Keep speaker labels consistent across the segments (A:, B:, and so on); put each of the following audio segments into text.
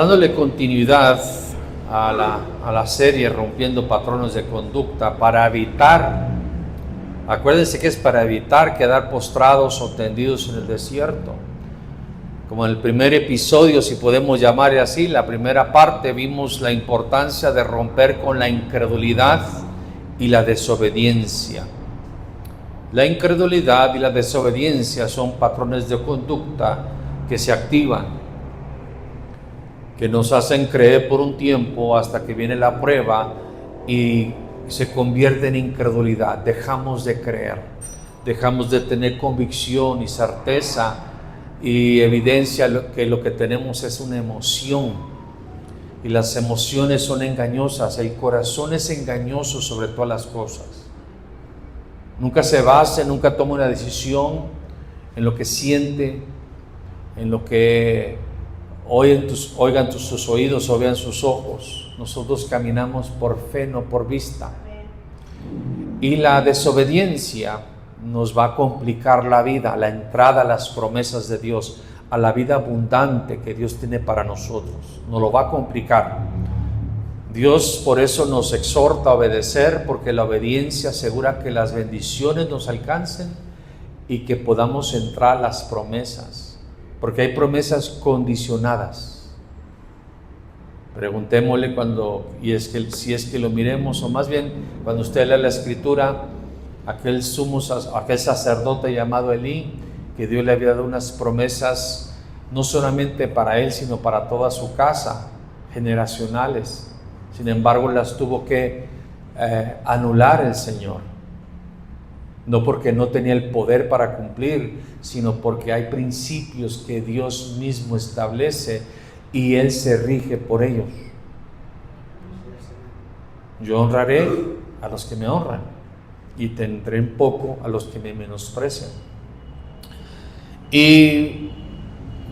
A: Dándole continuidad a la serie Rompiendo Patrones de Conducta para evitar, acuérdense que es para evitar quedar postrados o tendidos en el desierto. Como en el primer episodio, si podemos llamar así, la primera parte, vimos la importancia de romper con la incredulidad y la desobediencia. La incredulidad y la desobediencia son patrones de conducta que se activan, que nos hacen creer por un tiempo hasta que viene la prueba y se convierte en incredulidad. Dejamos de creer, dejamos de tener convicción y certeza y evidencia que lo que tenemos es una emoción, y las emociones son engañosas, el corazón es engañoso sobre todas las cosas. Nunca se basa, nunca toma una decisión en lo que siente, en lo que oigan sus oídos o vean sus ojos. Nosotros caminamos por fe, no por vista. Y la desobediencia nos va a complicar la vida, la entrada a las promesas de Dios, a la vida abundante que Dios tiene para nosotros. Nos lo va a complicar. Dios por eso nos exhorta a obedecer, porque la obediencia asegura que las bendiciones nos alcancen y que podamos entrar a las promesas. Porque hay promesas condicionadas. Preguntémosle si es que lo miremos, o más bien cuando usted lee la Escritura, aquel sacerdote llamado Elí, que Dios le había dado unas promesas no solamente para él, sino para toda su casa, generacionales. Sin embargo, las tuvo que anular el Señor. No porque no tenía el poder para cumplir, sino porque hay principios que Dios mismo establece y Él se rige por ellos. Yo honraré a los que me honran y tendré en poco a los que me menosprecian. Y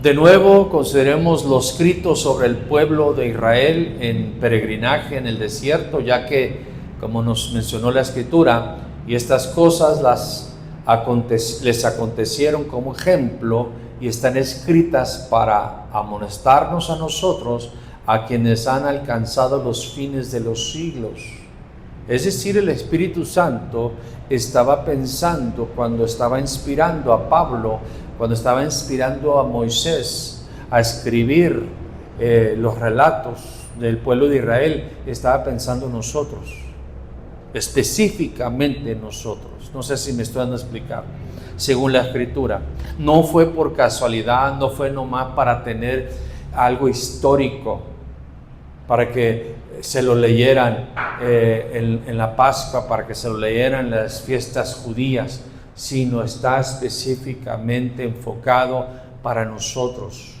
A: de nuevo consideremos los escritos sobre el pueblo de Israel en peregrinaje en el desierto, ya que, como nos mencionó la Escritura, y estas cosas les acontecieron como ejemplo y están escritas para amonestarnos a nosotros, a quienes han alcanzado los fines de los siglos. Es decir, el Espíritu Santo estaba pensando cuando estaba inspirando a Pablo, cuando estaba inspirando a Moisés a escribir los relatos del pueblo de Israel, estaba pensando en nosotros. Específicamente nosotros. No sé si me estoy dando a explicar. Según la Escritura, no fue por casualidad, no fue nomás para tener algo histórico, para que se lo leyeran en la Pascua, para que se lo leyeran en las fiestas judías, sino está específicamente enfocado para nosotros,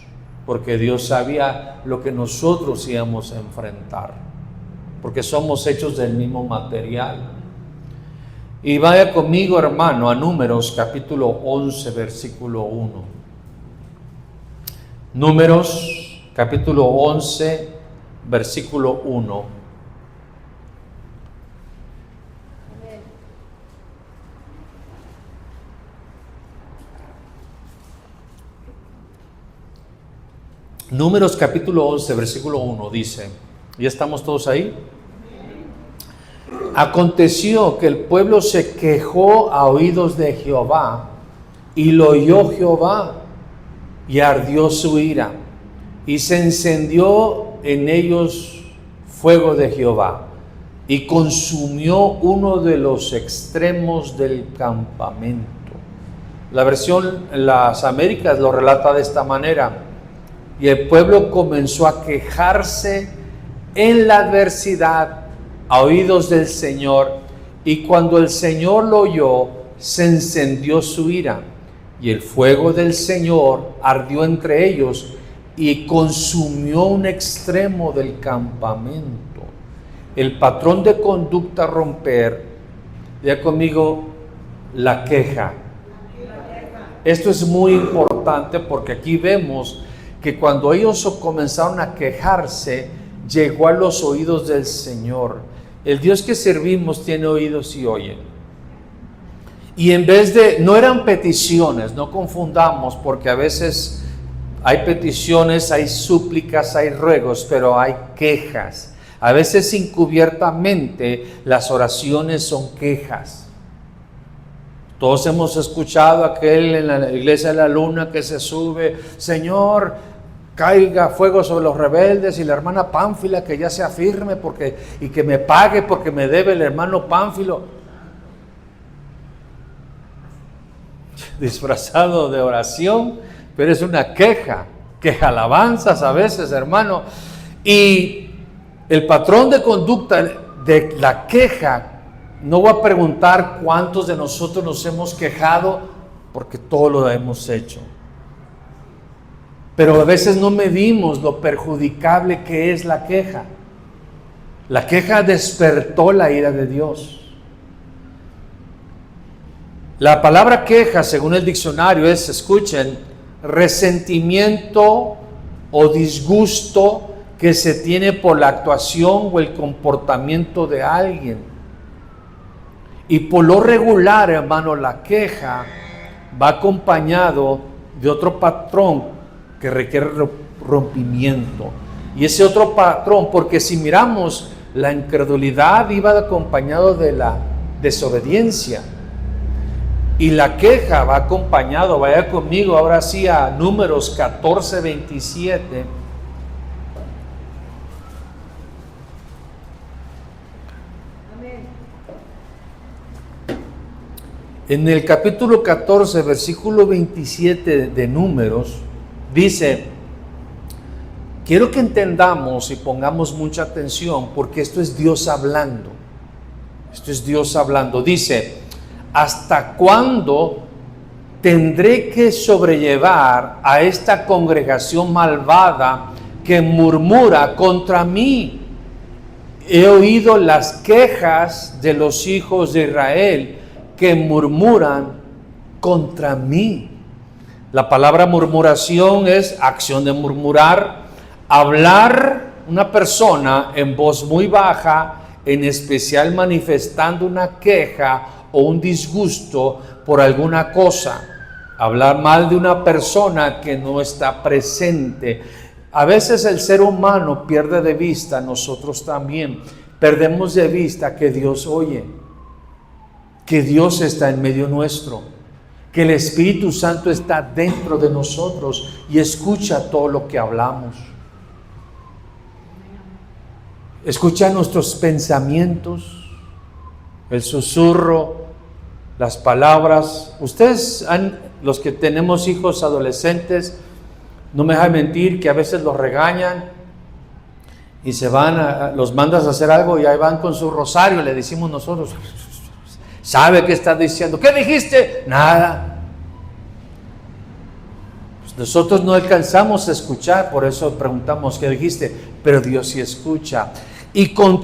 A: porque Dios sabía lo que nosotros íbamos a enfrentar, porque somos hechos del mismo material. Y vaya conmigo, hermano, a Números capítulo 11, versículo 1. Números capítulo 11, versículo 1. Números capítulo 11, versículo 1 dice, ¿ya estamos todos ahí? Aconteció que el pueblo se quejó a oídos de Jehová, y lo oyó Jehová, y ardió su ira, y se encendió en ellos fuego de Jehová, y consumió uno de los extremos del campamento. La versión Las Américas lo relata de esta manera: y el pueblo comenzó a quejarse en la adversidad a oídos del Señor, y cuando el Señor lo oyó, se encendió su ira, y el fuego del Señor ardió entre ellos y consumió un extremo del campamento. El patrón de conducta a romper, ya conmigo, la queja. Esto es muy importante porque aquí vemos que cuando ellos comenzaron a quejarse, llegó a los oídos del Señor. El Dios que servimos tiene oídos y oye. Y en vez de, no eran peticiones, no confundamos, porque a veces Hay peticiones, hay súplicas, hay ruegos, pero hay quejas. A veces encubiertamente las oraciones son quejas. Todos hemos escuchado aquel en la iglesia de la luna que se sube: Señor, caiga fuego sobre los rebeldes, y la hermana Pánfila que ya se afirme y que me pague porque me debe el hermano Pánfilo. Disfrazado de oración, pero es una queja alabanzas a veces, hermano. Y el patrón de conducta de la queja, no voy a preguntar cuántos de nosotros nos hemos quejado, porque todo lo hemos hecho. Pero a veces no medimos lo perjudicable que es la queja. La queja despertó la ira de Dios. La palabra queja, según el diccionario, es, escuchen, resentimiento o disgusto que se tiene por la actuación o el comportamiento de alguien. Y por lo regular, hermano, la queja va acompañado de otro patrón que requiere rompimiento. Y ese otro patrón, porque si miramos, la incredulidad iba acompañado de la desobediencia. Y la queja va acompañado, vaya conmigo ahora sí a Números 14:27. En el capítulo 14, versículo 27 de Números, dice, quiero que entendamos y pongamos mucha atención, porque esto es Dios hablando. Esto es Dios hablando. Dice, ¿hasta cuándo tendré que sobrellevar a esta congregación malvada que murmura contra mí? He oído las quejas de los hijos de Israel que murmuran contra mí. La palabra murmuración es acción de murmurar, hablar una persona en voz muy baja, en especial manifestando una queja o un disgusto por alguna cosa. Hablar mal de una persona que no está presente. A veces el ser humano pierde de vista, nosotros también perdemos de vista que Dios oye, que Dios está en medio nuestro, que el Espíritu Santo está dentro de nosotros y escucha todo lo que hablamos. Escucha nuestros pensamientos, el susurro, las palabras. Ustedes, los que tenemos hijos adolescentes, no me dejan mentir que a veces los regañan y se van, los mandas a hacer algo y ahí van con su rosario, le decimos nosotros. ¿Sabe qué está diciendo? ¿Qué dijiste? Nada. Pues nosotros no alcanzamos a escuchar, por eso preguntamos qué dijiste, pero Dios sí escucha. Y con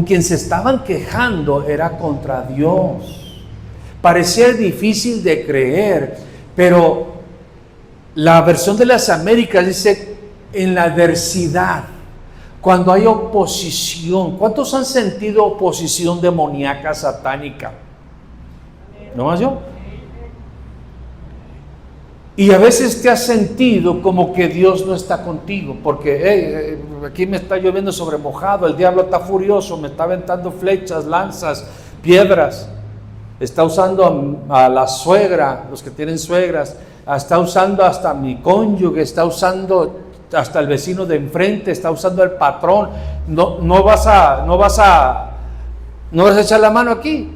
A: quien se estaban quejando era contra Dios. Parecía difícil de creer, pero la versión de las Américas dice en la adversidad. Cuando hay oposición, ¿cuántos han sentido oposición demoníaca, satánica? ¿No más yo? Y a veces te has sentido como que Dios no está contigo, porque aquí me está lloviendo sobre mojado, el diablo está furioso, me está aventando flechas, lanzas, piedras, está usando a la suegra, los que tienen suegras, está usando hasta mi cónyuge, está usando hasta el vecino de enfrente, está usando el patrón. No vas a echar la mano aquí.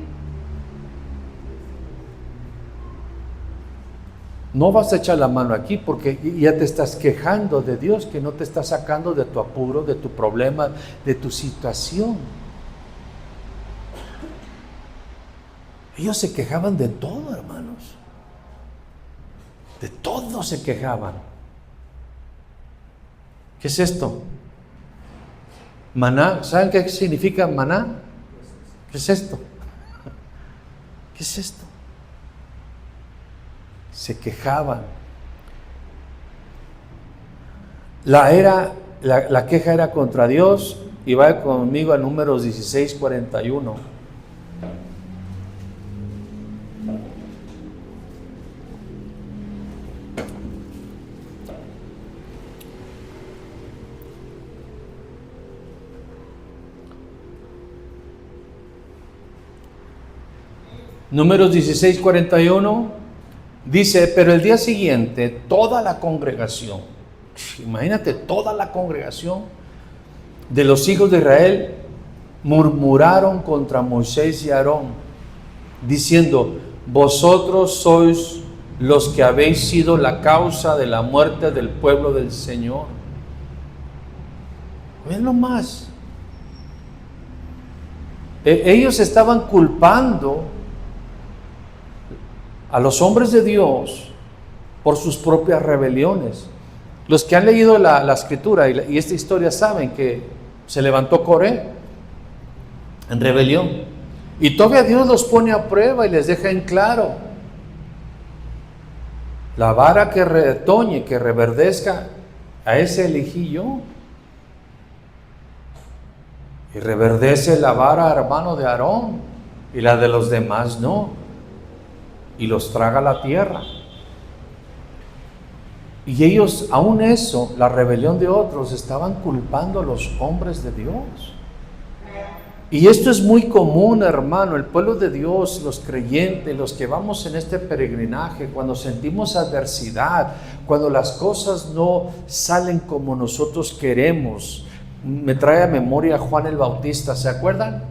A: No vas a echar la mano aquí porque ya te estás quejando de Dios, que no te está sacando de tu apuro, de tu problema, de tu situación. Ellos se quejaban de todo, hermanos. De todo se quejaban. ¿Qué es esto? Maná. ¿Saben qué significa maná? ¿Qué es esto? ¿Qué es esto? Se quejaban. La queja era contra Dios. Y va conmigo a Números 16:41. Números 16:41 dice, pero el día siguiente toda la congregación, imagínate, toda la congregación de los hijos de Israel murmuraron contra Moisés y Aarón, diciendo, vosotros sois los que habéis sido la causa de la muerte del pueblo del Señor. Ven nomás. Ellos estaban culpando a los hombres de Dios por sus propias rebeliones. Los que han leído la escritura y esta historia saben que se levantó Coré en rebelión. Y todavía Dios los pone a prueba y les deja en claro: la vara que retoñe, que reverdezca, a ese elegí yo. Y reverdece la vara, hermano, de Aarón, y la de los demás no. Y los traga la tierra. Y ellos, aún eso, la rebelión de otros, estaban culpando a los hombres de Dios. Y esto es muy común, hermano, el pueblo de Dios, los creyentes, los que vamos en este peregrinaje, cuando sentimos adversidad, cuando las cosas no salen como nosotros queremos. Me trae a memoria a Juan el Bautista, ¿se acuerdan?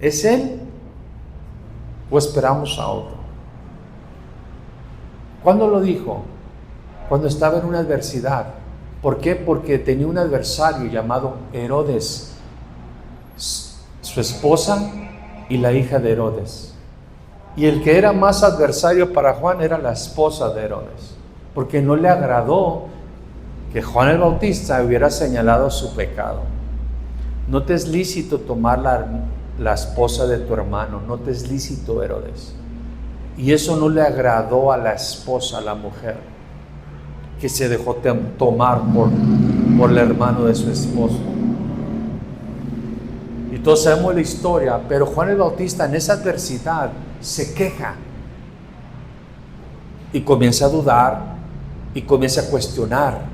A: ¿Es él? ¿O esperamos a otro? ¿Cuándo lo dijo? Cuando estaba en una adversidad. ¿Por qué? Porque tenía un adversario llamado Herodes, su esposa y la hija de Herodes. Y el que era más adversario para Juan era la esposa de Herodes, porque no le agradó que Juan el Bautista hubiera señalado su pecado. No te es lícito tomar la esposa de tu hermano, no te es lícito, Herodes. Y eso no le agradó a la esposa, a la mujer, que se dejó tomar por el hermano de su esposo. Y todos sabemos la historia, pero Juan el Bautista en esa adversidad se queja y comienza a dudar y comienza a cuestionar.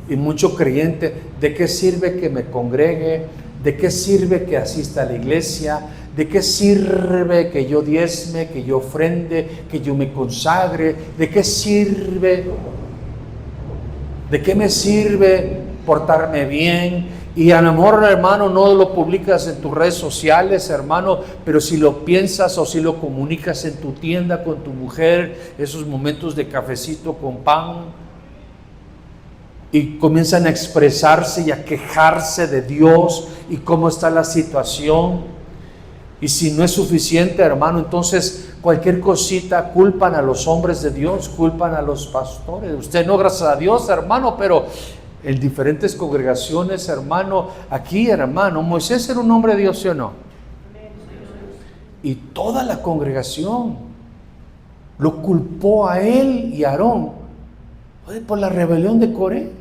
A: Y mucho creyente, ¿de qué sirve que me congregue? ¿De qué sirve que asista a la iglesia? ¿De qué sirve que yo diezme, que yo ofrende, que yo me consagre? ¿De qué sirve? ¿De qué me sirve portarme bien? Y a lo mejor, hermano, no lo publicas en tus redes sociales, hermano, pero si lo piensas o si lo comunicas en tu tienda con tu mujer, esos momentos de cafecito con pan, y comienzan a expresarse y a quejarse de Dios y cómo está la situación. Y si no es suficiente, hermano, entonces cualquier cosita culpan a los hombres de Dios, culpan a los pastores. Usted no, gracias a Dios, hermano, pero en diferentes congregaciones, hermano, aquí, hermano, Moisés era un hombre de Dios, ¿sí o no? Y toda la congregación lo culpó a él y a Aarón por la rebelión de Coré.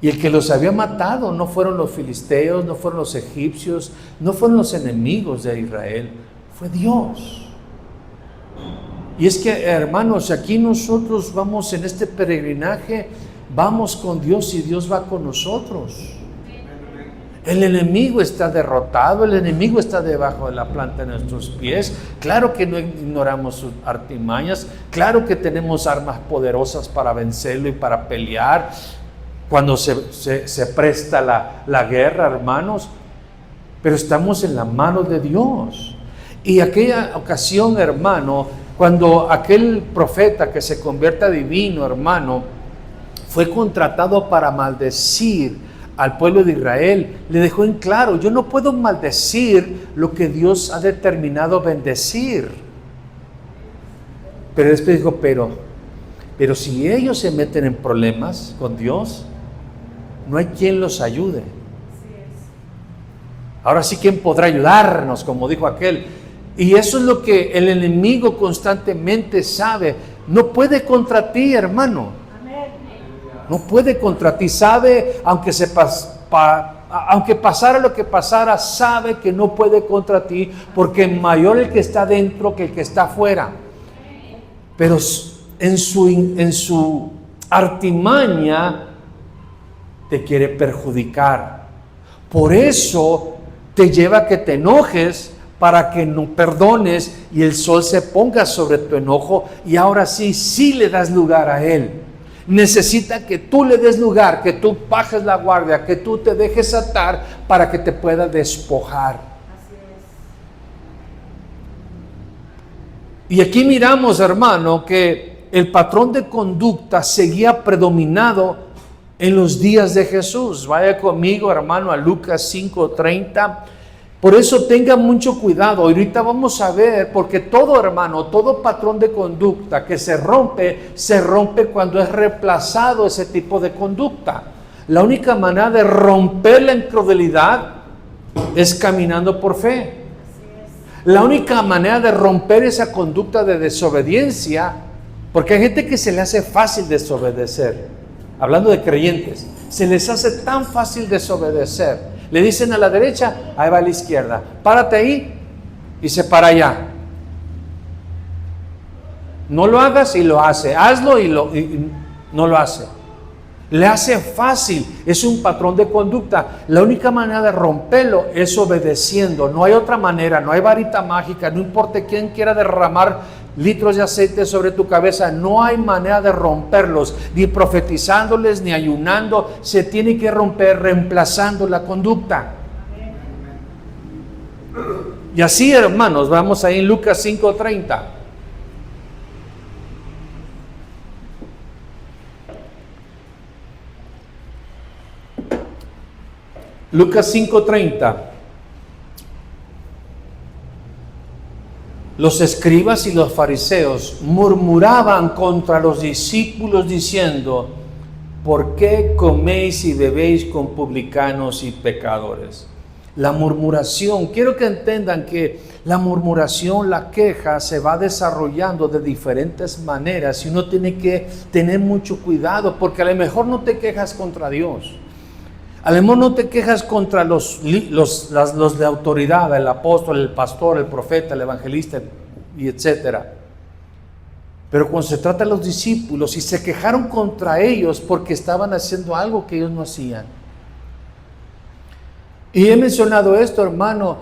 A: Y el que los había matado no fueron los filisteos, no fueron los egipcios, no fueron los enemigos de Israel, fue Dios. Y es que, hermanos, aquí nosotros vamos en este peregrinaje, vamos con Dios y Dios va con nosotros. El enemigo está derrotado, el enemigo está debajo de la planta de nuestros pies. Claro que no ignoramos sus artimañas, claro que tenemos armas poderosas para vencerlo y para pelear cuando se presta la guerra, hermanos, pero estamos en la mano de Dios. Y aquella ocasión, hermano, cuando aquel profeta que se convierte a divino, hermano, fue contratado para maldecir al pueblo de Israel, le dejó en claro: yo no puedo maldecir lo que Dios ha determinado bendecir. Pero después dijo, pero si ellos se meten en problemas con Dios, no hay quien los ayude. Ahora sí, ¿quién podrá ayudarnos? Como dijo aquel. Y eso es lo que el enemigo constantemente sabe. No puede contra ti, hermano. No puede contra ti. Sabe, aunque pasara lo que pasara, sabe que no puede contra ti, porque mayor el que está dentro que el que está afuera. Pero en su artimaña te quiere perjudicar. Por eso te lleva a que te enojes para que no perdones y el sol se ponga sobre tu enojo y ahora sí le das lugar a él. Necesita que tú le des lugar, que tú bajes la guardia, que tú te dejes atar para que te pueda despojar.
B: Así
A: es. Y aquí miramos, hermano, que el patrón de conducta seguía predominado en los días de Jesús. Vaya conmigo, hermano, a Lucas 5:30. Por eso tenga mucho cuidado. Ahorita vamos a ver, porque todo, hermano, todo patrón de conducta que se rompe cuando es reemplazado ese tipo de conducta. La única manera de romper la incredulidad es caminando por fe. La única manera de romper esa conducta de desobediencia, porque hay gente que se le hace fácil desobedecer. Hablando de creyentes, se les hace tan fácil desobedecer. Le dicen a la derecha, ahí va a la izquierda. Párate ahí y se para allá. No lo hagas y lo hace. Hazlo y no lo hace. Le hace fácil. Es un patrón de conducta. La única manera de romperlo es obedeciendo. No hay otra manera. No hay varita mágica. No importa quién quiera derramar litros de aceite sobre tu cabeza, no hay manera de romperlos, ni profetizándoles, ni ayunando. Se tiene que romper reemplazando la conducta. Y así, hermanos, vamos ahí en Lucas 5:30. Lucas 5:30. Los escribas y los fariseos murmuraban contra los discípulos diciendo: ¿por qué coméis y bebéis con publicanos y pecadores? La murmuración, quiero que entiendan que la murmuración, la queja se va desarrollando de diferentes maneras y uno tiene que tener mucho cuidado, porque a lo mejor no te quejas contra Dios. A lo mejor no te quejas contra los de autoridad, el apóstol, el pastor, el profeta, el evangelista, y etcétera. Pero cuando se trata de los discípulos, y se quejaron contra ellos porque estaban haciendo algo que ellos no hacían. Y he mencionado esto, hermano.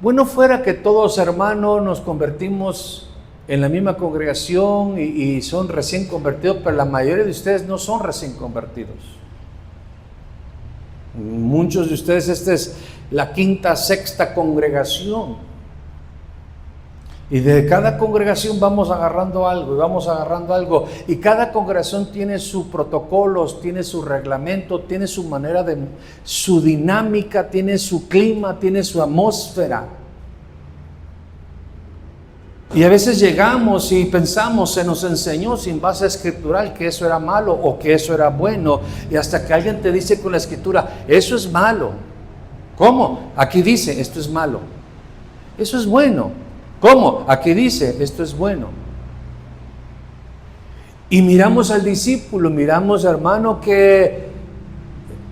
A: Bueno, fuera que todos, hermanos, nos convertimos en la misma congregación y son recién convertidos, pero la mayoría de ustedes no son recién convertidos. Muchos de ustedes, esta es la quinta, sexta congregación. Y de cada congregación vamos agarrando algo. Y cada congregación tiene sus protocolos, tiene su reglamento, tiene su manera su dinámica, tiene su clima, tiene su atmósfera. Y a veces llegamos y pensamos, se nos enseñó sin base escritural que eso era malo o que eso era bueno. Y hasta que alguien te dice con la escritura, eso es malo. ¿Cómo? Aquí dice, esto es malo. Eso es bueno. ¿Cómo? Aquí dice, esto es bueno. Y miramos al discípulo, miramos, hermano, que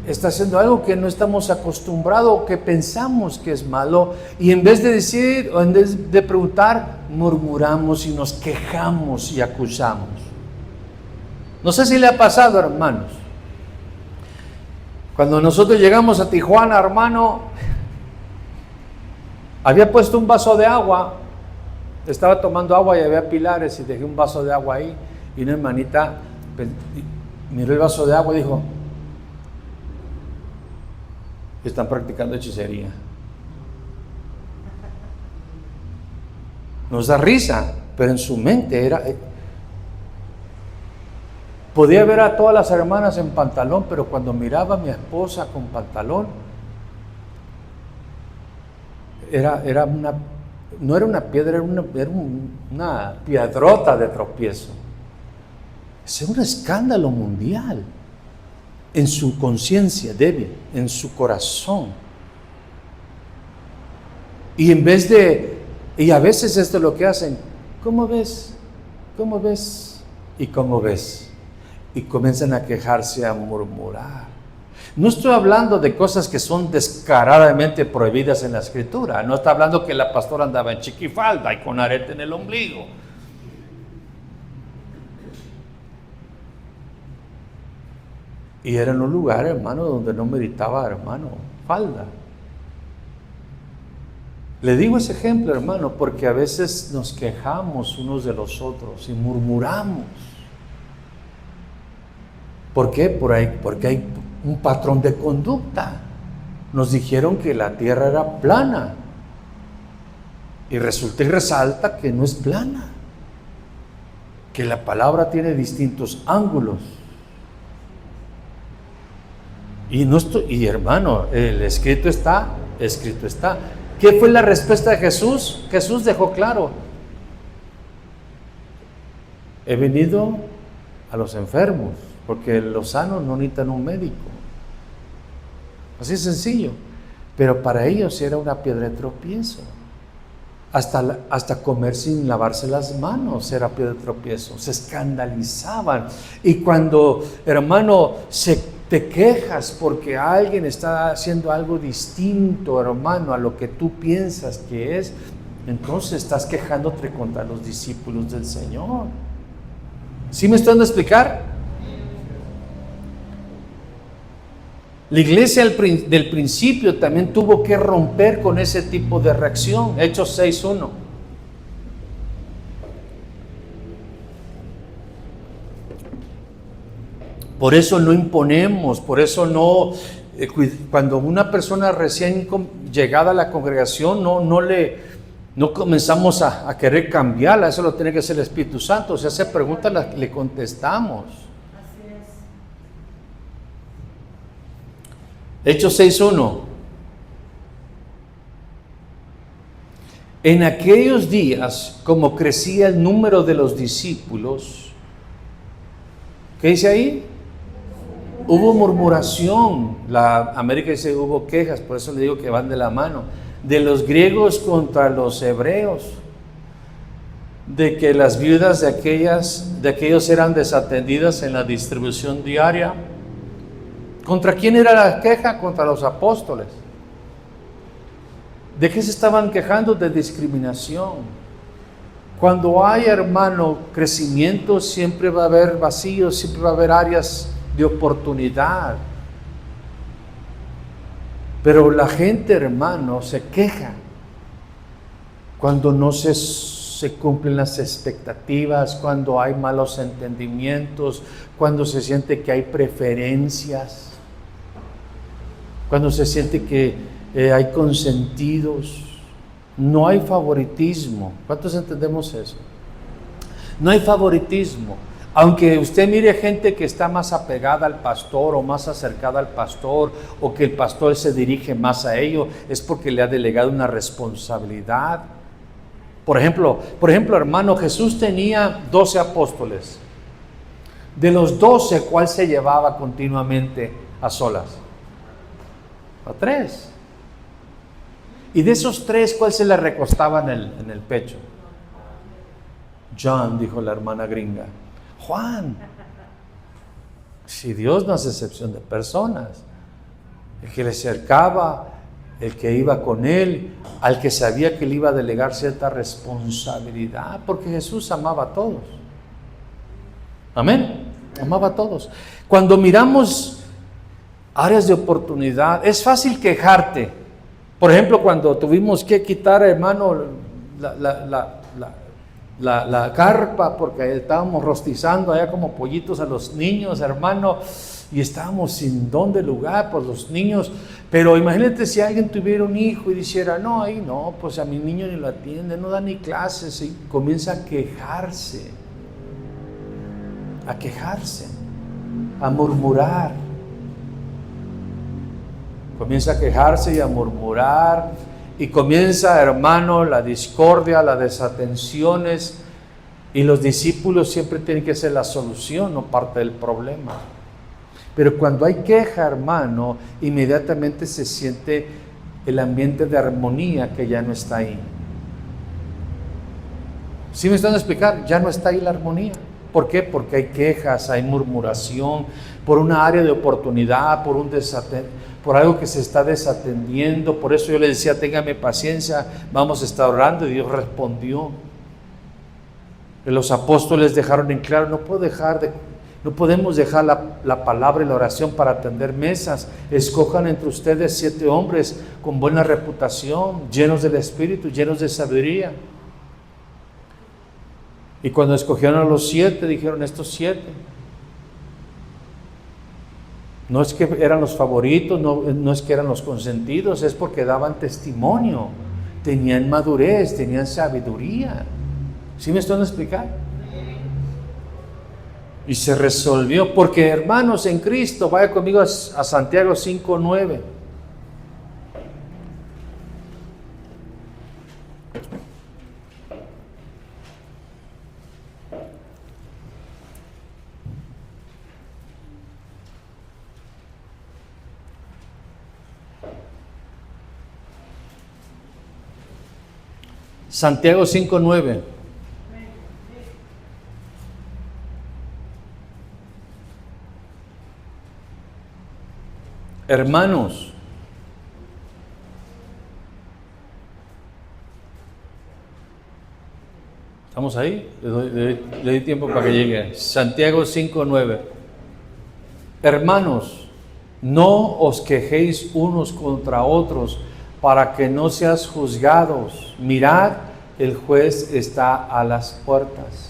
A: está haciendo algo que no estamos acostumbrados, que pensamos que es malo, y en vez de decir, o en vez de preguntar, murmuramos y nos quejamos y acusamos. No sé si le ha pasado, hermanos. Cuando nosotros llegamos a Tijuana, hermano, había puesto un vaso de agua, estaba tomando agua y había pilares y dejé un vaso de agua ahí, y una hermanita miró el vaso de agua y dijo: están practicando hechicería. Nos da risa, pero en su mente era... Podía ver a todas las hermanas en pantalón, pero cuando miraba a mi esposa con pantalón, no era una piedra, era una piedrota de tropiezo. Es un escándalo mundial. En su conciencia débil, en su corazón. Y en vez de, y a veces esto es lo que hacen: ¿cómo ves? ¿Cómo ves? ¿Y cómo ves? Y comienzan a quejarse, a murmurar. No estoy hablando de cosas que son descaradamente prohibidas en la escritura. No está hablando que la pastora andaba en chiquifalda y con arete en el ombligo. Y era en un lugar, hermano, donde no meritaba, hermano, falda. Le digo ese ejemplo, hermano, porque a veces nos quejamos unos de los otros y murmuramos. ¿Por qué? Porque hay un patrón de conducta. Nos dijeron que la tierra era plana y resulta y resalta que no es plana, que la palabra tiene distintos ángulos. Y hermano, el escrito está. ¿Qué fue la respuesta de Jesús? Jesús dejó claro: he venido a los enfermos, porque los sanos no necesitan un médico. Así es sencillo. Pero para ellos era una piedra de tropiezo. Hasta comer sin lavarse las manos era piedra de tropiezo. Se escandalizaban. Y cuando, hermano, te quejas porque alguien está haciendo algo distinto, hermano, a lo que tú piensas que es, entonces estás quejándote contra los discípulos del Señor. ¿Sí me están dando a explicar? La iglesia del principio también tuvo que romper con ese tipo de reacción. Hechos 6:1. Por eso no imponemos, por eso no, cuando una persona recién llegada a la congregación, no comenzamos a querer cambiarla. Eso lo tiene que hacer el Espíritu Santo. O sea, se pregunta, le contestamos. Hechos 6:1. En aquellos días, como crecía el número de los discípulos, ¿qué dice ahí? Hubo murmuración. La América dice hubo quejas, por eso le digo que van de la mano. De los griegos contra los hebreos, de que las viudas de aquellos eran desatendidas en la distribución diaria. ¿Contra quién era la queja? Contra los apóstoles. ¿De qué se estaban quejando? De discriminación. Cuando hay, hermano, crecimiento, siempre va a haber vacíos, siempre va a haber áreas de oportunidad. Pero la gente, hermano, se queja cuando no se cumplen las expectativas, cuando hay malos entendimientos, cuando se siente que hay preferencias, cuando se siente que hay consentidos. No hay favoritismo. ¿Cuántos entendemos eso? No hay favoritismo. Aunque usted mire gente que está más apegada al pastor o más acercada al pastor, o que el pastor se dirige más a ello, es porque le ha delegado una responsabilidad. Por ejemplo, hermano, Jesús tenía 12 apóstoles. De los 12, ¿cuál se llevaba continuamente a solas? A 3. Y de esos 3, ¿cuál se le recostaba en el pecho? John, dijo la hermana gringa. Juan. Si Dios no hace excepción de personas. El que le acercaba, el que iba con él, al que sabía que le iba a delegar cierta responsabilidad, porque Jesús amaba a todos. Amén. Amaba a todos. Cuando miramos áreas de oportunidad, es fácil quejarte. Por ejemplo, cuando tuvimos que quitar, hermano, la carpa, porque estábamos rostizando allá como pollitos a los niños, hermano, y estábamos sin dónde lugar por los niños. Pero imagínate si alguien tuviera un hijo y dijera, no, ahí no, pues a mi niño ni lo atiende, no da ni clases, y comienza a quejarse, a murmurar. Comienza a quejarse y a murmurar, y comienza, hermano, la discordia, las desatenciones, y los discípulos siempre tienen que ser la solución, no parte del problema. Pero cuando hay queja, hermano, inmediatamente se siente el ambiente de armonía que ya no está ahí. ¿Sí me están explicando? Ya no está ahí la armonía. ¿Por qué? Porque hay quejas, hay murmuración, por una área de oportunidad, por algo que se está desatendiendo. Por eso yo le decía, téngame paciencia, vamos a estar orando, y Dios respondió. Los apóstoles dejaron en claro, no puedo dejar No podemos dejar la palabra y la oración para atender mesas. Escojan entre ustedes 7 hombres con buena reputación, llenos del Espíritu, llenos de sabiduría. Y cuando escogieron a los 7, dijeron estos 7. No es que eran los favoritos, no es que eran los consentidos, es porque daban testimonio, tenían madurez, tenían sabiduría. ¿Sí me están explicando? Y se resolvió, porque hermanos en Cristo, vaya conmigo a Santiago 5:9. Santiago 5:9. Hermanos, ¿estamos ahí? Le doy tiempo para que llegue. Santiago 5:9. Hermanos, no os quejéis unos contra otros para que no seas juzgados. Mirad, el juez está a las puertas.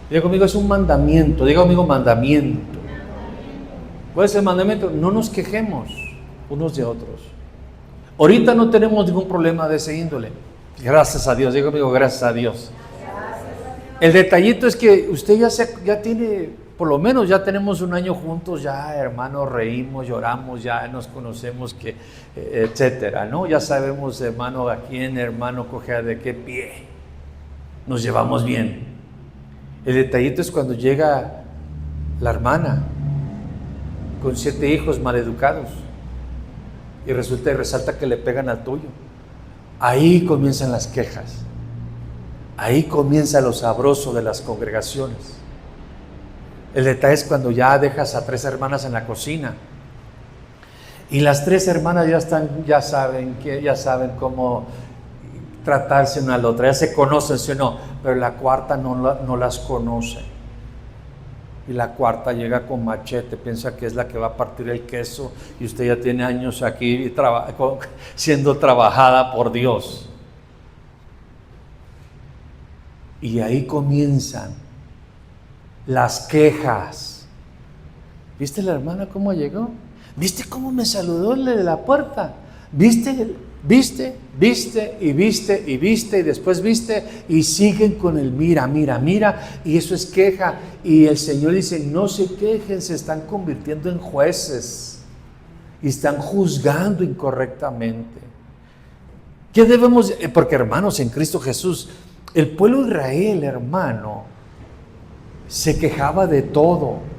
A: Diga conmigo, es un mandamiento. Diga conmigo, mandamiento. ¿Cuál es el mandamiento? No nos quejemos unos de otros. Ahorita no tenemos ningún problema de ese índole. Gracias a Dios. Diga conmigo, gracias a Dios. El detallito es que usted ya tiene, por lo menos ya tenemos un año juntos, ya hermano, reímos, lloramos, ya nos conocemos, etcétera, ¿no? Ya sabemos, hermano, a quién hermano coge de qué pie. Nos llevamos bien. El detallito es cuando llega la hermana con 7 hijos maleducados y resulta y resalta que le pegan al tuyo. Ahí comienzan las quejas. Ahí comienza lo sabroso de las congregaciones. El detalle es cuando ya dejas a 3 hermanas en la cocina y las 3 hermanas ya saben cómo tratarse una a la otra, ya se conocen, ¿sí o no? Pero la cuarta no las conoce. Y la cuarta llega con machete, piensa que es la que va a partir el queso y usted ya tiene años aquí siendo trabajada por Dios. Y ahí comienzan las quejas. ¿Viste la hermana cómo llegó? ¿Viste cómo me saludó el de la puerta? ¿Viste y después viste y siguen con el mira y eso es queja y el Señor dice no se quejen, se están convirtiendo en jueces y están juzgando incorrectamente. ¿Qué debemos? Porque hermanos en Cristo Jesús, el pueblo de Israel, hermano, se quejaba de todo.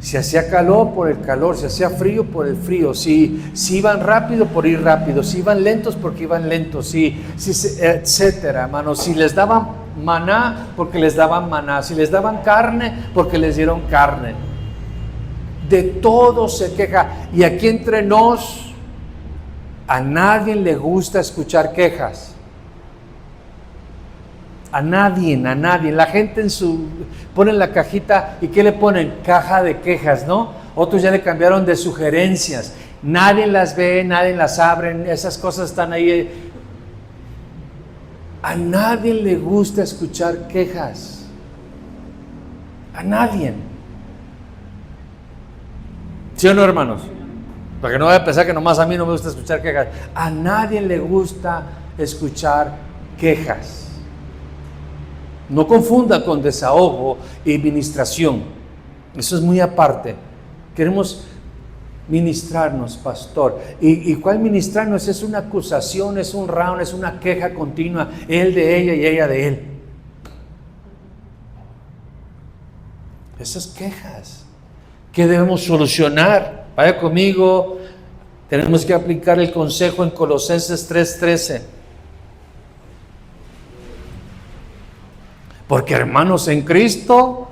A: Si hacía calor, por el calor. Si hacía frío, por el frío. Si iban rápido, por ir rápido. Si iban lentos, porque iban lentos. Etcétera, hermano. Si les daban maná, porque les daban maná. Si les daban carne, porque les dieron carne. De todo se queja. Y aquí entre nos, a nadie le gusta escuchar quejas. A nadie. La gente ponen la cajita y ¿qué le ponen? Caja de quejas, ¿no? Otros ya le cambiaron de sugerencias. Nadie las ve, nadie las abre, esas cosas están ahí. A nadie le gusta escuchar quejas. A nadie. ¿Sí o no, hermanos? Para que no vaya a pensar que nomás a mí no me gusta escuchar quejas. A nadie le gusta escuchar quejas. No confunda con desahogo y ministración. Eso es muy aparte. Queremos ministrarnos, pastor. ¿Y cuál ministrarnos? Es una acusación, es un round, es una queja continua. Él de ella y ella de él. Esas quejas que debemos solucionar. Vaya conmigo. Tenemos que aplicar el consejo en Colosenses 3:13. Porque hermanos en Cristo,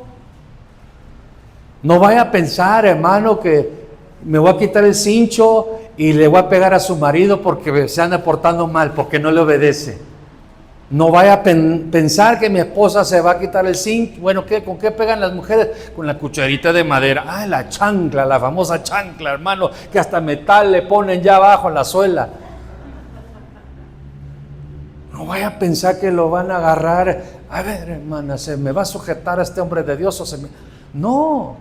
A: no vaya a pensar, hermano, que me voy a quitar el cincho y le voy a pegar a su marido porque se anda portando mal, porque no le obedece. No vaya a pensar que mi esposa se va a quitar el zinc. Bueno, ¿con qué pegan las mujeres? Con la cucharita de madera. Ah, la chancla, la famosa chancla, hermano, que hasta metal le ponen ya abajo en la suela. No vaya a pensar que lo van a agarrar. A ver, hermana, ¿se me va a sujetar a este hombre de Dios? No.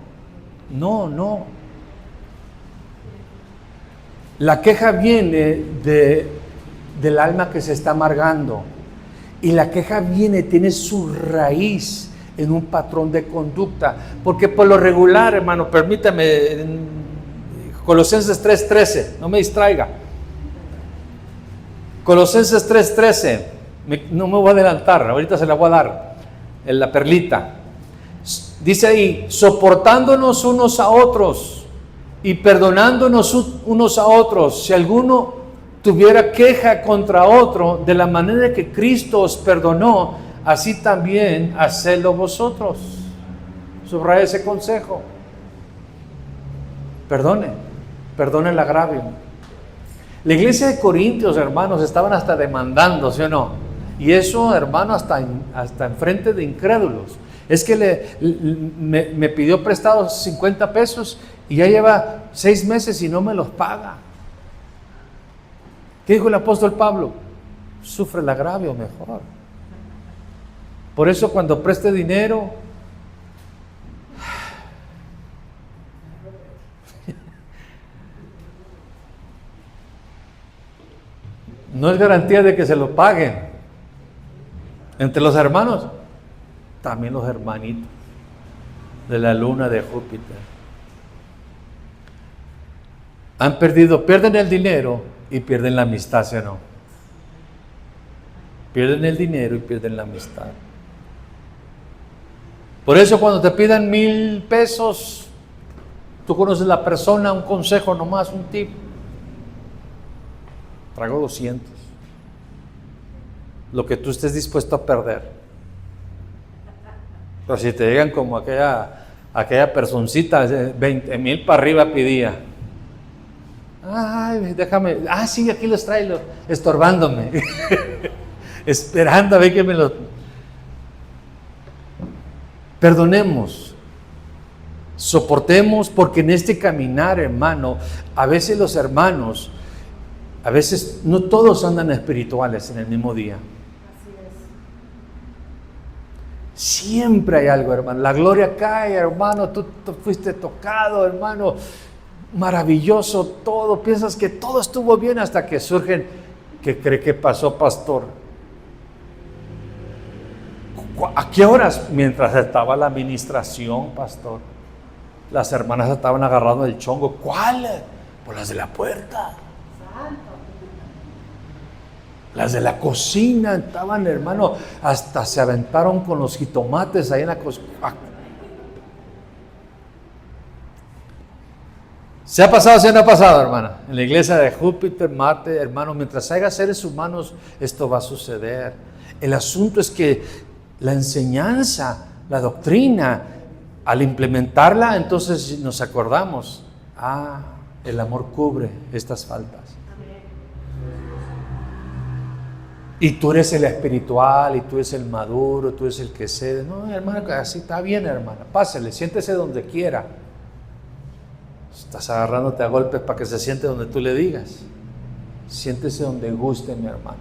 A: La queja viene del alma que se está amargando. Y la queja tiene su raíz en un patrón de conducta. Porque por lo regular, hermano, permítame, en Colosenses 3:13, no me distraiga. Colosenses 3:13, no me voy a adelantar, ahorita se la voy a dar, en la perlita. Dice ahí, soportándonos unos a otros y perdonándonos unos a otros, si alguno tuviera queja contra otro, de la manera que Cristo os perdonó, así también hacedlo vosotros. Subraya ese consejo. Perdone el agravio. La iglesia de Corintios, hermanos, estaban hasta demandando, ¿sí o no? Y eso, hermano, hasta en frente de incrédulos. Es que me pidió prestados 50 pesos y ya lleva 6 meses y no me los paga. ¿Qué dijo el apóstol Pablo? Sufre el agravio mejor. Por eso cuando preste dinero, no es garantía de que se lo paguen. Entre los hermanos, también los hermanitos de la luna de Júpiter pierden el dinero y pierden la amistad, ¿sí o no? Pierden el dinero y pierden la amistad. Por eso cuando te pidan 1,000 pesos, tú conoces a la persona, un consejo nomás, un tip. Traigo 200. Lo que tú estés dispuesto a perder. Pero si te llegan como aquella personcita, 20,000 para arriba pedía. Ay, déjame. Sí, aquí los traigo, estorbándome. Esperando a ver que me los. Perdonemos. Soportemos, porque en este caminar, hermano, a veces los hermanos, no todos andan espirituales en el mismo día.
B: Así es.
A: Siempre hay algo, hermano. La gloria cae, hermano. Tú fuiste tocado, hermano. Maravilloso todo. Piensas que todo estuvo bien hasta que surgen. ¿Qué cree que pasó, pastor? ¿A qué horas? Mientras estaba la administración, pastor. Las hermanas estaban agarrando el chongo. ¿Cuál? Pues las de la puerta. Las de la cocina estaban, hermano, hasta se aventaron con los jitomates ahí en la cocina. ¿Se ha pasado, se no ha pasado, hermana? En la iglesia de Júpiter, Marte, hermano, mientras haya seres humanos, esto va a suceder. El asunto es que la enseñanza, la doctrina, al implementarla, entonces nos acordamos, el amor cubre estas faltas. Y tú eres el espiritual, y tú eres el maduro, tú eres el que cede. No, hermano, así está bien, hermana. Pásale, siéntese donde quiera. Estás agarrándote a golpes para que se siente donde tú le digas. Siéntese donde guste, mi hermana.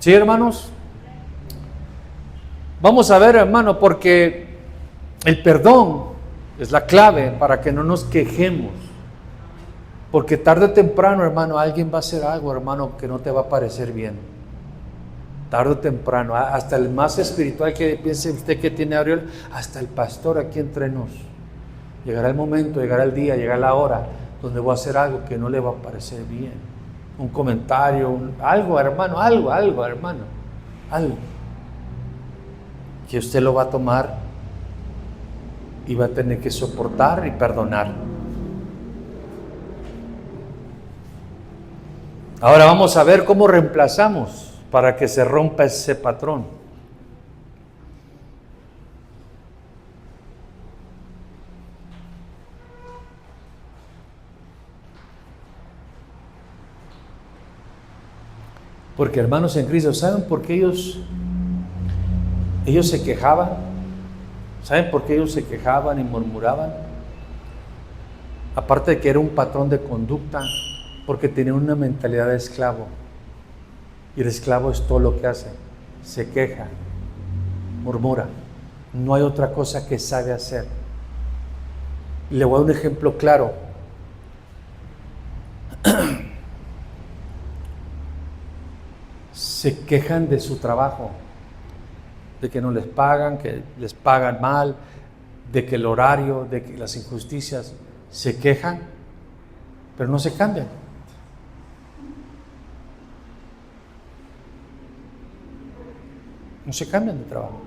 A: ¿Sí, hermanos? Vamos a ver, hermano, porque el perdón es la clave para que no nos quejemos. Porque tarde o temprano, hermano, alguien va a hacer algo, hermano, que no te va a parecer bien. Tarde o temprano, hasta el más espiritual que piense usted que tiene Auriel, hasta el pastor aquí entre nos. Llegará el momento, llegará el día, llegará la hora donde voy a hacer algo que no le va a parecer bien. Un comentario, algo, hermano, algo, hermano. Algo. Que usted lo va a tomar y va a tener que soportar y perdonar. Ahora vamos a ver cómo reemplazamos para que se rompa ese patrón. Porque hermanos en Cristo, ¿saben por qué ellos se quejaban? ¿Saben por qué ellos se quejaban y murmuraban? Aparte de que era un patrón de conducta, porque tenían una mentalidad de esclavo. Y el esclavo es todo lo que hace. Se queja, murmura. No hay otra cosa que sabe hacer. Le voy a dar un ejemplo claro. Se quejan de su trabajo, de que no les pagan, que les pagan mal, de que el horario, de que las injusticias. Se quejan, pero no se cambian. No se cambian de trabajo.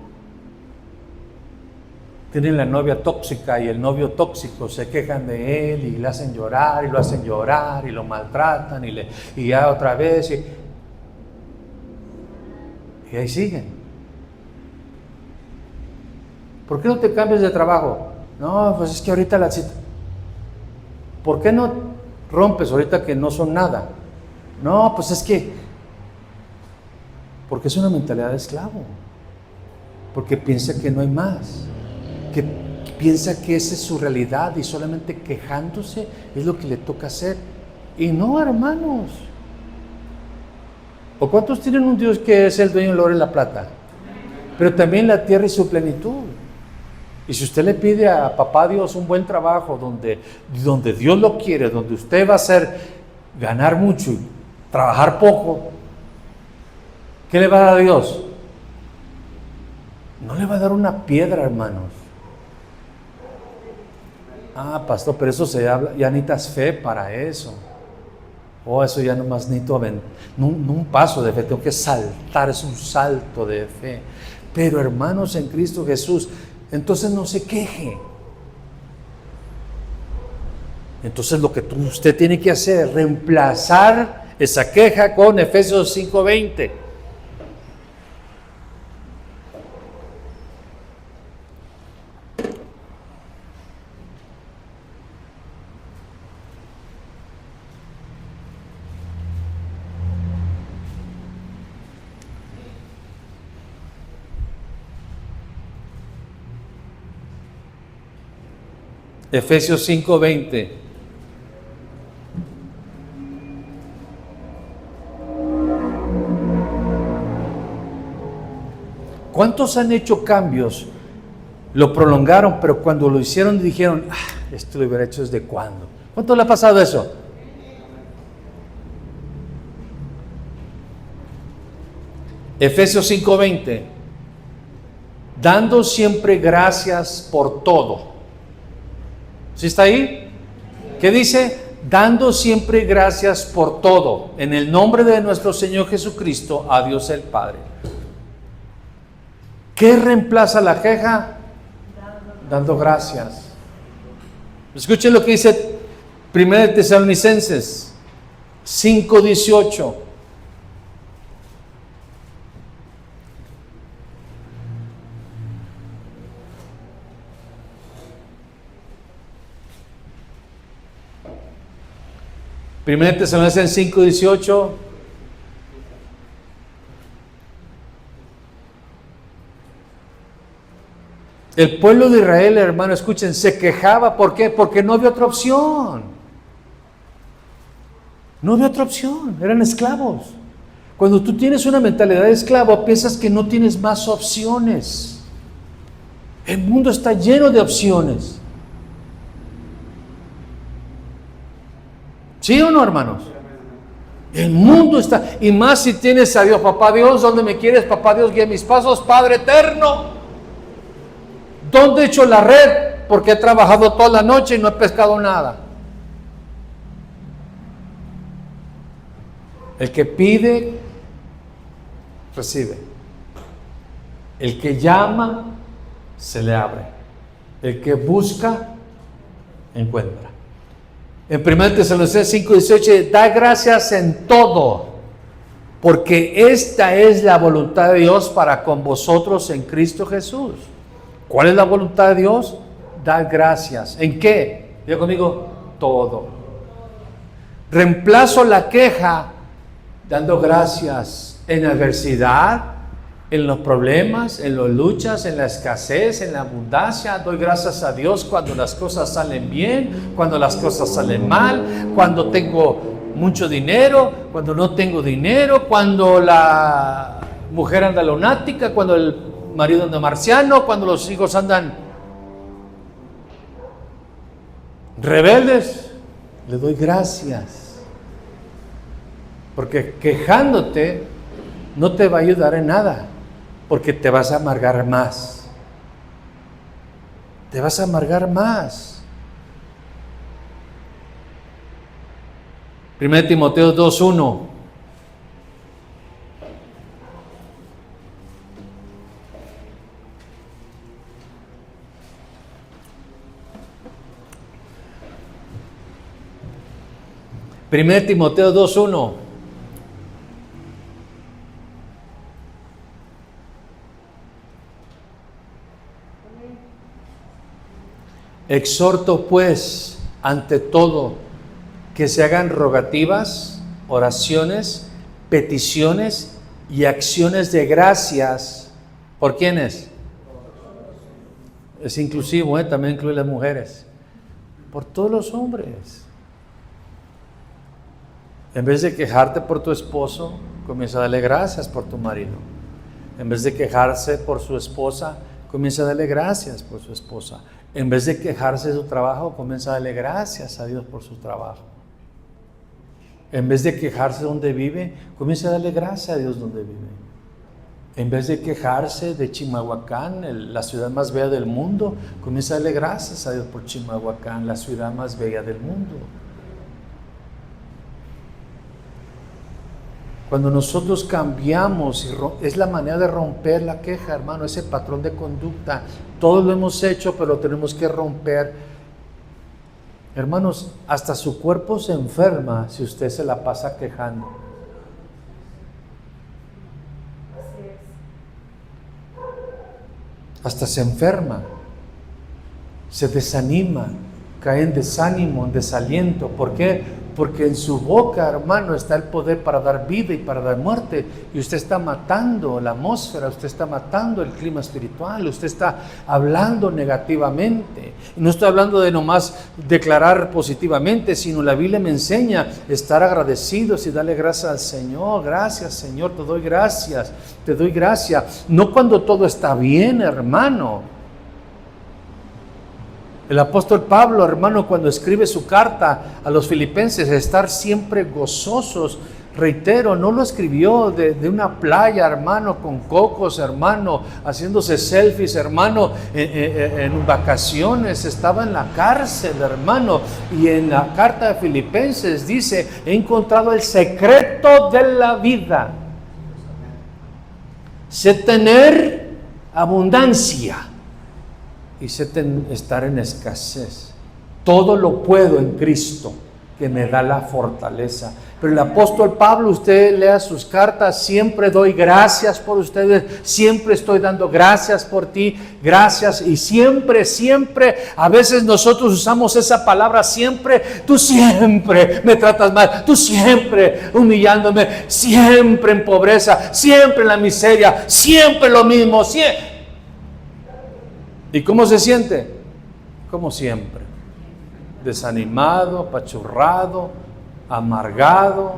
A: Tienen la novia tóxica y el novio tóxico, se quejan de él y le hacen llorar y lo hacen llorar y lo maltratan y ya otra vez y ahí siguen. ¿Por qué no te cambias de trabajo? No, pues es que ahorita la cita. ¿Por qué no rompes ahorita que no son nada? No, pues es que porque es una mentalidad de esclavo, porque piensa que no hay más, que piensa que esa es su realidad y solamente quejándose es lo que le toca hacer. Y no, hermanos. ¿O cuántos tienen un Dios que es el dueño del oro y la plata? Pero también la tierra y su plenitud. Y si usted le pide a papá Dios un buen trabajo donde Dios lo quiere, donde usted va a ganar mucho y trabajar poco, ¿qué le va a dar a Dios? No le va a dar una piedra, hermanos. Ah, pastor, pero eso se habla, ya necesitas fe para eso. Oh, eso ya nomás necesito no un paso de fe, tengo que saltar, es un salto de fe. Pero hermanos en Cristo Jesús, entonces no se queje. Entonces lo que usted tiene que hacer es reemplazar esa queja con Efesios 5:20. Efesios 5:20. ¿Cuántos han hecho cambios? Lo prolongaron, pero cuando lo hicieron dijeron, esto lo hubiera hecho desde cuándo. ¿Cuánto le ha pasado eso? Efesios 5:20. Dando siempre gracias por todo. ¿Sí está ahí? ¿Qué dice? Dando siempre gracias por todo, en el nombre de nuestro Señor Jesucristo, a Dios el Padre. ¿Qué reemplaza la queja? Dando gracias. Escuchen lo que dice 1 Tesalonicenses 5:18. Primera Tesalonicenses 5:18. El pueblo de Israel, hermano, escuchen, se quejaba. ¿Por qué? Porque no había otra opción. No había otra opción. Eran esclavos. Cuando tú tienes una mentalidad de esclavo, piensas que no tienes más opciones. El mundo está lleno de opciones. ¿Sí o no, hermanos? El mundo está, y más si tienes a Dios, papá Dios, ¿dónde me quieres? Papá Dios, guía mis pasos, Padre eterno. ¿Dónde he hecho la red? Porque he trabajado toda la noche y no he pescado nada. El que pide, recibe. El que llama, se le abre. El que busca, encuentra. En 1 Tesalonicenses 5:18, da gracias en todo, porque esta es la voluntad de Dios para con vosotros en Cristo Jesús. ¿Cuál es la voluntad de Dios? Dar gracias. ¿En qué? Diga conmigo, todo. Reemplazo la queja dando gracias en la adversidad, en los problemas, en las luchas, en la escasez, en la abundancia. Doy gracias a Dios cuando las cosas salen bien, cuando las cosas salen mal, cuando tengo mucho dinero, cuando no tengo dinero, cuando la mujer anda lunática, cuando el marido anda marciano, cuando los hijos andan rebeldes. Le doy gracias, porque quejándote no te va a ayudar en nada, porque te vas a amargar más. Te vas a amargar más. 1 Timoteo 2:1. Primer Timoteo 2:1. Exhorto pues, ante todo, que se hagan rogativas, oraciones, peticiones y acciones de gracias. ¿Por quiénes? Es inclusivo, también incluye las mujeres. Por todos los hombres. En vez de quejarte por tu esposo, comienza a darle gracias por tu marido. En vez de quejarse por su esposa, comienza a darle gracias por su esposa. En vez de quejarse de su trabajo, comienza a darle gracias a Dios por su trabajo. En vez de quejarse de donde vive, comienza a darle gracias a Dios donde vive. En vez de quejarse de Chimalhuacán, la ciudad más bella del mundo, comienza a darle gracias a Dios por Chimalhuacán, la ciudad más bella del mundo. Cuando nosotros cambiamos, es la manera de romper la queja, hermano, ese patrón de conducta. Todos lo hemos hecho, pero lo tenemos que romper. Hermanos, hasta su cuerpo se enferma si usted se la pasa quejando. Hasta se enferma, se desanima, cae en desánimo, en desaliento. ¿Por qué? Porque en su boca, hermano, está el poder para dar vida y para dar muerte. Y usted está matando la atmósfera, usted está matando el clima espiritual, usted está hablando negativamente. Y no estoy hablando de nomás declarar positivamente, sino la Biblia me enseña estar agradecidos y darle gracias al Señor. Gracias, Señor, te doy gracias, te doy gracias. No cuando todo está bien, hermano. El apóstol Pablo, hermano, cuando escribe su carta a los filipenses, estar siempre gozosos, reitero, no lo escribió de una playa, hermano, con cocos, hermano, haciéndose selfies, hermano, en vacaciones. Estaba en la cárcel, hermano, y en la carta de Filipenses dice: he encontrado el secreto de la vida, sé tener abundancia y sé estar en escasez. Todo lo puedo en Cristo que me da la fortaleza. Pero el apóstol Pablo, usted lea sus cartas, siempre doy gracias por ustedes, siempre estoy dando gracias por ti, gracias, y siempre, a veces nosotros usamos esa palabra siempre. Tú siempre me tratas mal, tú siempre humillándome, siempre en pobreza, siempre en la miseria, siempre lo mismo, siempre. ¿Y cómo se siente? Como siempre, desanimado, apachurrado, amargado,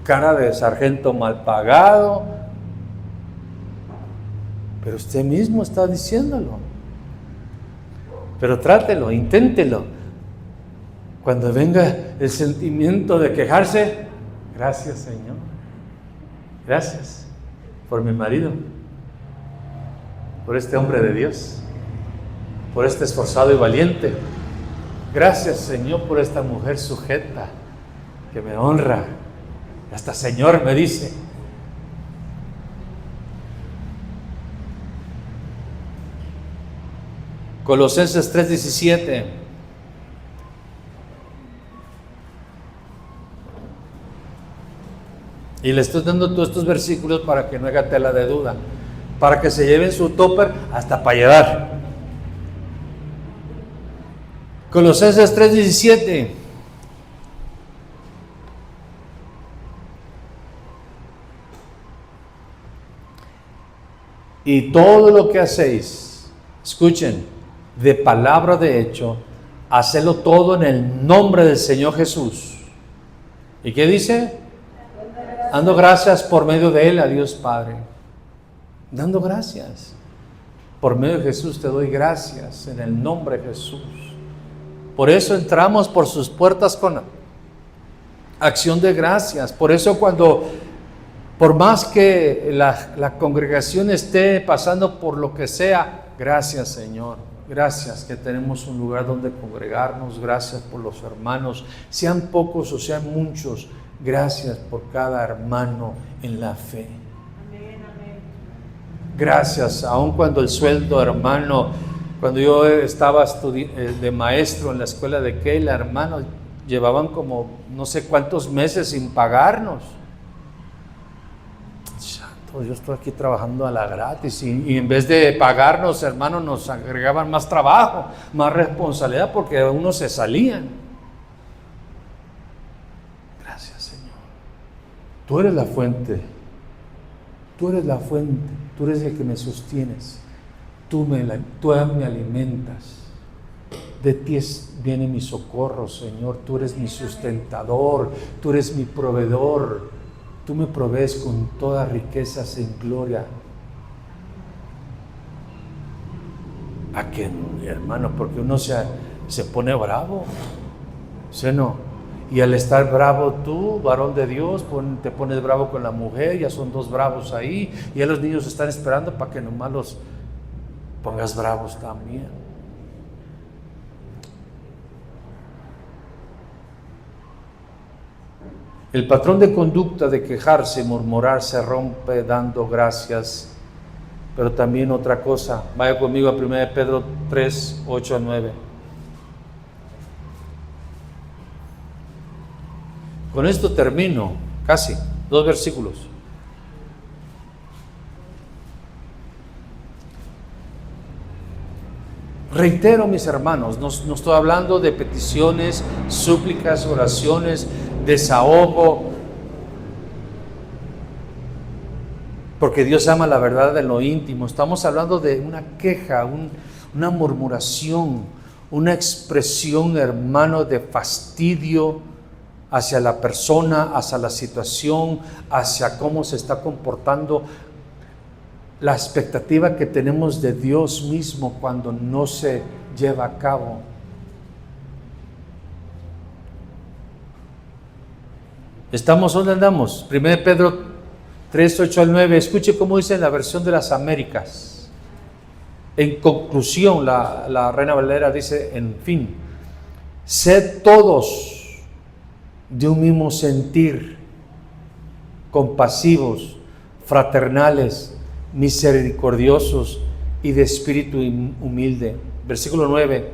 A: cara de sargento mal pagado. Pero usted mismo está diciéndolo. Pero trátelo, inténtelo. Cuando venga el sentimiento de quejarse, gracias, Señor. Gracias por mi marido, por este hombre de Dios, por este esforzado y valiente. Gracias, Señor, por esta mujer sujeta que me honra. Hasta Señor me dice. Colosenses 3:17. Y le estoy dando todos estos versículos para que no haga tela de duda, para que se lleven su topper hasta para llevar. Colosenses 3:17. Y todo lo que hacéis, escuchen, de palabra de hecho, hacedlo todo en el nombre del Señor Jesús. ¿Y qué dice? Dando gracias por medio de Él a Dios Padre. Dando gracias. Por medio de Jesús te doy gracias en el nombre de Jesús. Por eso entramos por sus puertas con acción de gracias. Por eso por más que la congregación esté pasando por lo que sea, gracias Señor. Gracias que tenemos un lugar donde congregarnos. Gracias por los hermanos, sean pocos o sean muchos. Gracias por cada hermano en la fe. Gracias, aun cuando el sueldo, hermano, cuando yo estaba de maestro en la escuela de Keila, hermano, llevaban como no sé cuántos meses sin pagarnos. Santo, yo estoy aquí trabajando a la gratis y en vez de pagarnos, hermano, nos agregaban más trabajo, más responsabilidad porque unos se salían. Gracias, Señor. Tú eres la fuente. Tú eres la fuente, tú eres el que me sostienes, tú me alimentas, de ti viene mi socorro, Señor, tú eres mi sustentador, tú eres mi proveedor, tú me provees con todas riquezas en gloria. ¿A qué, hermano? Porque uno se pone bravo, ¿sí o no? Y al estar bravo tú, varón de Dios, te pones bravo con la mujer, ya son dos bravos ahí, y ya los niños están esperando para que nomás los pongas bravos también. El patrón de conducta de quejarse y murmurar se rompe dando gracias, pero también otra cosa. Vaya conmigo a 1 Pedro 3, 8 a 9. Con esto termino, casi, 2 versículos. Reitero, mis hermanos, no estoy hablando de peticiones, súplicas, oraciones, desahogo, porque Dios ama la verdad en lo íntimo. Estamos hablando de una queja, una murmuración, una expresión, hermano, de fastidio hacia la persona, hacia la situación, hacia cómo se está comportando, la expectativa que tenemos de Dios mismo cuando no se lleva a cabo. ¿Dónde andamos? 1 Pedro 3, 8 al 9. Escuche cómo dice en la versión de las Américas. En conclusión, la Reina Valera dice, en fin, sed todos de un mismo sentir, compasivos, fraternales, misericordiosos y de espíritu humilde. Versículo 9,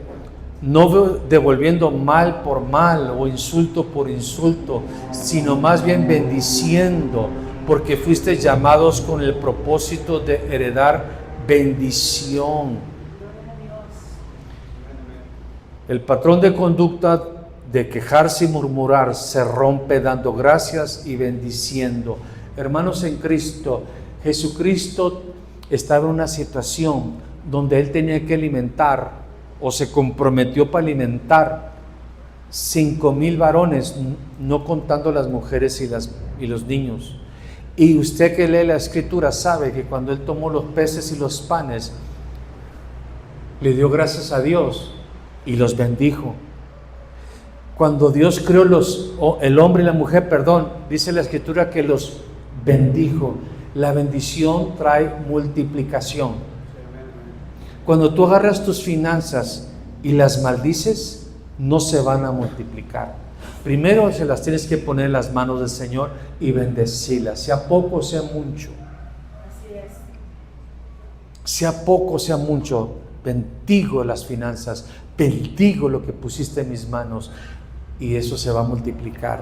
A: no devolviendo mal por mal o insulto por insulto, sino más bien bendiciendo, porque fuisteis llamados con el propósito de heredar bendición. El patrón de conducta de quejarse y murmurar se rompe dando gracias y bendiciendo. Hermanos en Cristo, Jesucristo estaba en una situación donde Él tenía que alimentar o se comprometió para alimentar 5,000 varones, no contando las mujeres y los niños. Y usted que lee la Escritura sabe que cuando Él tomó los peces y los panes, le dio gracias a Dios y los bendijo. Cuando Dios creó el hombre y la mujer, dice la Escritura que los bendijo. La bendición trae multiplicación. Cuando tú agarras tus finanzas y las maldices, no se van a multiplicar. Primero se las tienes que poner en las manos del Señor y bendecirlas, sea poco, sea mucho.
B: Así es.
A: Sea poco, sea mucho, bendigo las finanzas, bendigo lo que pusiste en mis manos y eso se va a multiplicar.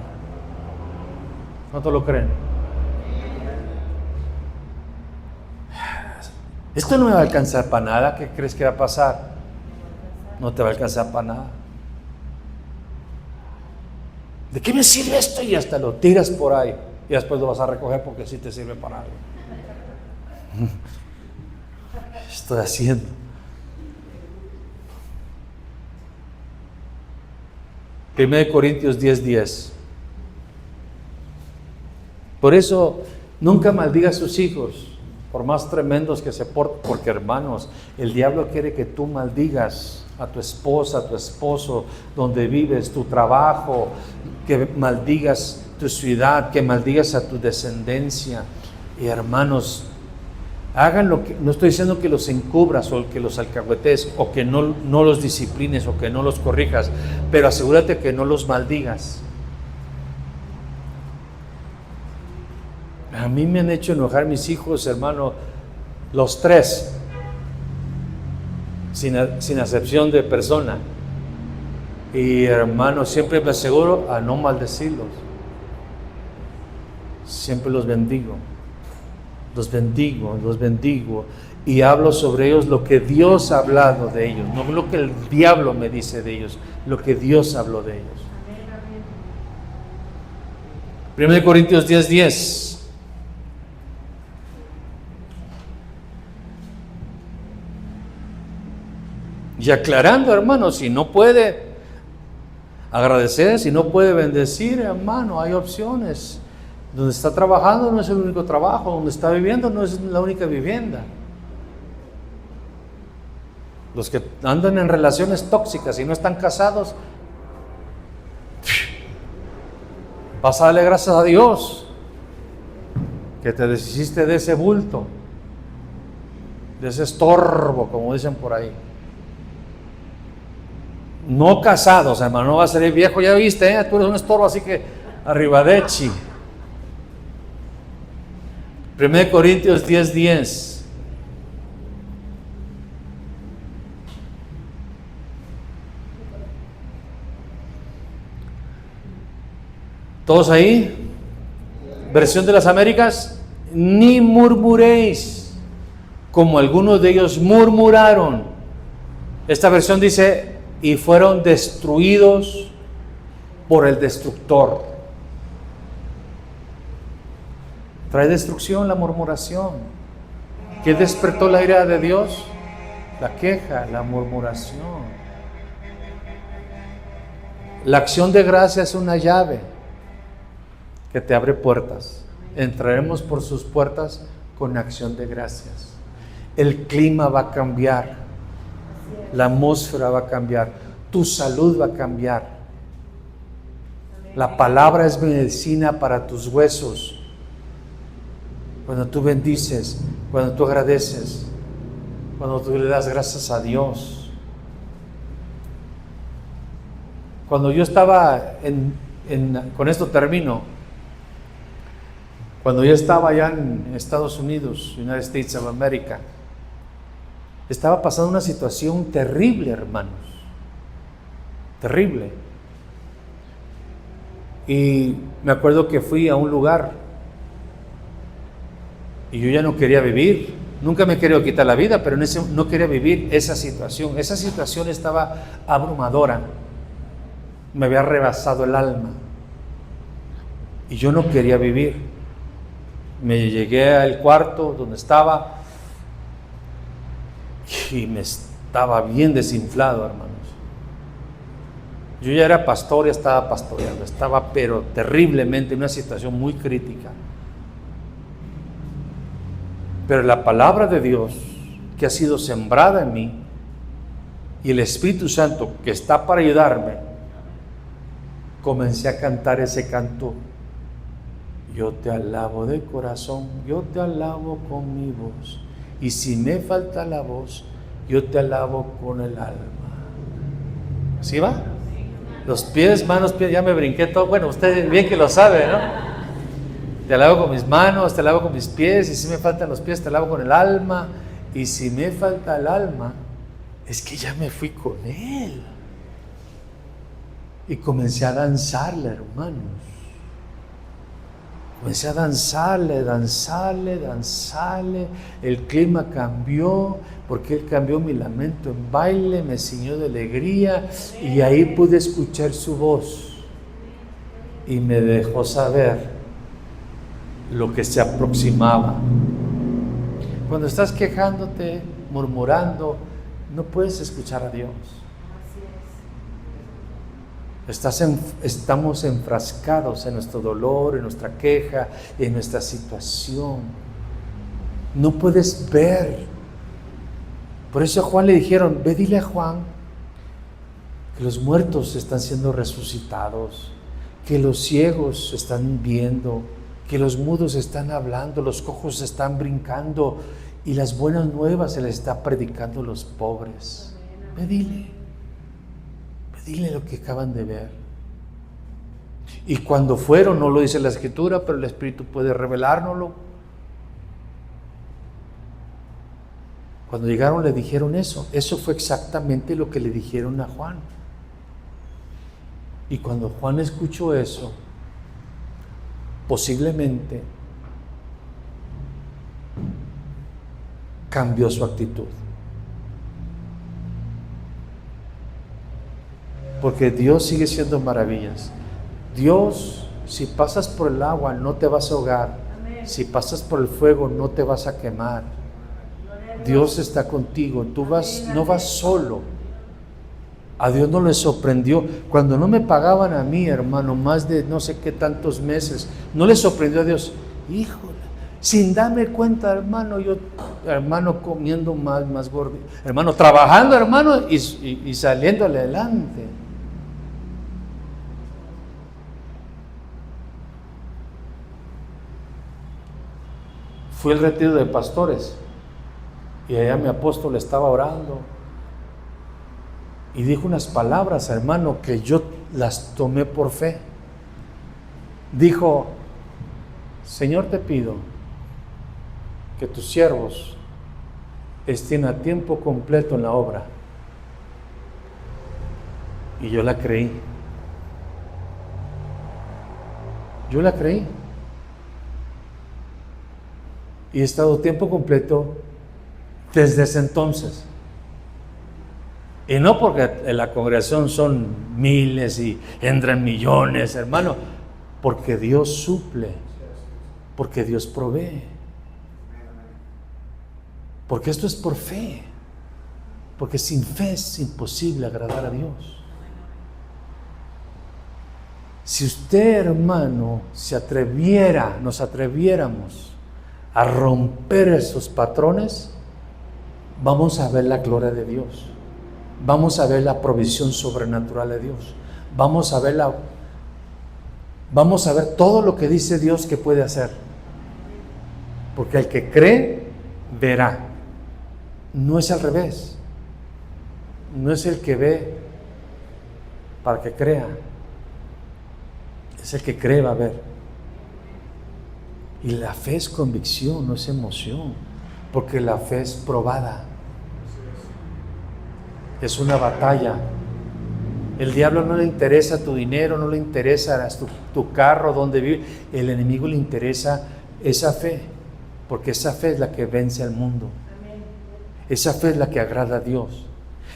A: ¿Cuánto lo creen? Esto no me va a alcanzar para nada. ¿Qué crees que va a pasar? No te va a alcanzar para nada. ¿De qué me sirve esto? Y hasta lo tiras por ahí y después lo vas a recoger porque sí te sirve para algo. estoy haciendo? Primero de Corintios 10:10. Por eso, nunca maldiga a sus hijos, por más tremendos que se porten, porque hermanos, el diablo quiere que tú maldigas a tu esposa, a tu esposo, donde vives, tu trabajo, que maldigas tu ciudad, que maldigas a tu descendencia. Y hermanos, hagan lo que, no estoy diciendo que los encubras o que los alcahuetes o que no los disciplines o que no los corrijas, pero asegúrate que no los maldigas. A mí me han hecho enojar mis hijos, hermano, los tres, sin acepción de persona. Y hermano, siempre me aseguro a no maldecirlos. Siempre los bendigo. Los bendigo. Y hablo sobre ellos lo que Dios ha hablado de ellos, no lo que el diablo me dice de ellos, lo que Dios habló de ellos. 1 Corintios 10:10. Y aclarando, hermano, si no puede agradecer, si no puede bendecir, hermano, hay opciones. Donde está trabajando no es el único trabajo, donde está viviendo no es la única vivienda. Los que andan en relaciones tóxicas y no están casados, vas a darle gracias a Dios que te deshiciste de ese bulto, de ese estorbo, como dicen por ahí. No casados, hermano, no va a ser viejo, ya viste, tú eres un estorbo, así que arrivederci. 1 Corintios 10:10. ¿Todos ahí? Versión de las Américas. Ni murmuréis, como algunos de ellos murmuraron. Esta versión dice, y fueron destruidos por el destructor. Trae destrucción la murmuración. ¿Qué despertó la ira de Dios? La queja, la murmuración. La acción de gracia es una llave que te abre puertas. Entraremos por sus puertas con acción de gracias. El clima va a cambiar. La atmósfera va a cambiar. Tu salud va a cambiar. La palabra es medicina para tus huesos. Cuando tú bendices, cuando tú agradeces, cuando tú le das gracias a Dios. Cuando yo estaba con esto termino, cuando yo estaba allá en Estados Unidos, United States of America, estaba pasando una situación terrible, hermanos, terrible. Y me acuerdo que fui a un lugar y yo ya no quería vivir. Nunca me he querido quitar la vida, pero no quería vivir esa situación. Esa situación estaba abrumadora. Me había rebasado el alma. Y yo no quería vivir. Me llegué al cuarto donde estaba y me estaba bien desinflado, hermanos. Yo ya era pastor, ya estaba pastoreando. Estaba pero terriblemente en una situación muy crítica. Pero la palabra de Dios que ha sido sembrada en mí y el Espíritu Santo que está para ayudarme, comencé a cantar ese canto. Yo te alabo de corazón, yo te alabo con mi voz. Y si me falta la voz, yo te alabo con el alma. ¿Sí va? Los pies, manos, pies, ya me brinqué todo. Bueno, usted bien que lo sabe, ¿no? Te alabo con mis manos, te alabo con mis pies, y si me faltan los pies, te alabo con el alma. Y si me falta el alma, es que ya me fui con Él. Y comencé a danzarle, hermanos. Comencé a danzarle. El clima cambió, porque Él cambió mi lamento en baile, me ciñó de alegría, y ahí pude escuchar su voz. Y me dejó saber lo que se aproximaba. Cuando estás quejándote, murmurando, no puedes escuchar a Dios. Estamos enfrascados en nuestro dolor, en nuestra queja, en nuestra situación. No puedes ver. Por eso a Juan le dijeron, ve, dile a Juan que los muertos están siendo resucitados, que los ciegos están viendo, que los mudos están hablando, los cojos están brincando y las buenas nuevas se les está predicando a los pobres. Ve, dile lo que acaban de ver. Y cuando fueron, no lo dice la Escritura, pero el Espíritu puede revelárnoslo. Cuando llegaron le dijeron eso. Eso fue exactamente lo que le dijeron a Juan. Y cuando Juan escuchó eso, posiblemente cambió su actitud. Porque Dios sigue siendo maravillas. Dios, si pasas por el agua, no te vas a ahogar. Si pasas por el fuego, no te vas a quemar. Dios está contigo. Tú no vas solo. A Dios no le sorprendió. Cuando no me pagaban a mí, hermano, más de no sé qué tantos meses, no le sorprendió a Dios. Híjole, sin darme cuenta, hermano, comiendo más gordo. Hermano, trabajando, hermano, y saliendo adelante. Fui al retiro de pastores y allá mi apóstol estaba orando y dijo unas palabras, hermano, que yo las tomé por fe. Dijo, Señor, te pido que tus siervos estén a tiempo completo en la obra. Y yo la creí. Yo la creí. Y he estado tiempo completo desde ese entonces. Y no porque en la congregación son miles y entran millones, hermano, porque Dios suple, porque Dios provee. Porque esto es por fe. Porque sin fe es imposible agradar a Dios. Si usted, hermano, nos atreviéramos a romper esos patrones, vamos a ver la gloria de Dios, vamos a ver la provisión sobrenatural de Dios, vamos a ver todo lo que dice Dios que puede hacer, porque el que cree verá. No es al revés, no es el que ve para que crea, es el que cree va a ver. Y la fe es convicción, no es emoción, porque la fe es probada. Es una batalla. El diablo no le interesa tu dinero, no le interesa tu carro, dónde vive. El enemigo le interesa esa fe, porque esa fe es la que vence al mundo. Esa fe es la que agrada a Dios.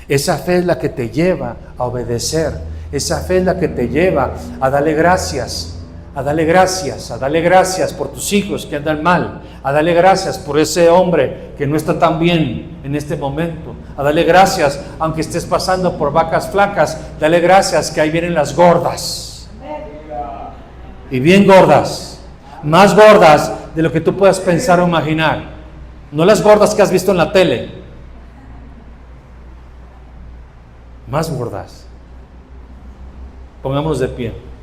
A: Esa fe es la que te lleva a obedecer. Esa fe es la que te lleva a darle gracias. A darle gracias por tus hijos que andan mal, a darle gracias por ese hombre que no está tan bien en este momento, a darle gracias aunque estés pasando por vacas flacas, dale gracias que ahí vienen las gordas, y bien gordas, más gordas de lo que tú puedas pensar o imaginar, no las gordas que has visto en la tele, más gordas. Pongámonos de pie.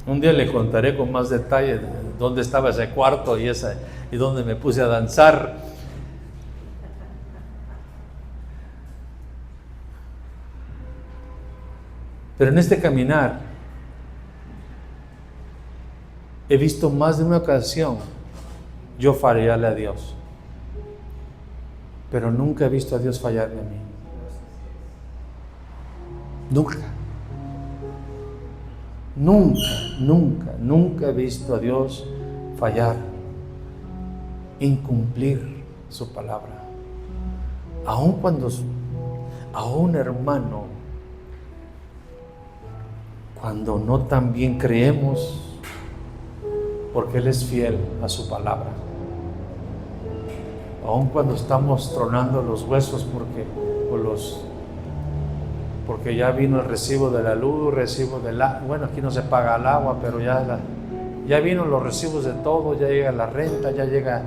A: Un día le contaré con más detalle dónde estaba ese cuarto y dónde me puse a danzar. Pero en este caminar he visto más de una ocasión yo fallarle a Dios, pero nunca he visto a Dios fallarme a mí. Nunca. Nunca he visto a Dios fallar, incumplir su palabra. Aún hermano, cuando no tan bien creemos, porque Él es fiel a su palabra. Aún cuando estamos tronando los huesos porque ya vino el recibo de la luz, recibo del agua. Bueno, aquí no se paga el agua, pero ya vino los recibos de todo, ya llega la renta, ya llega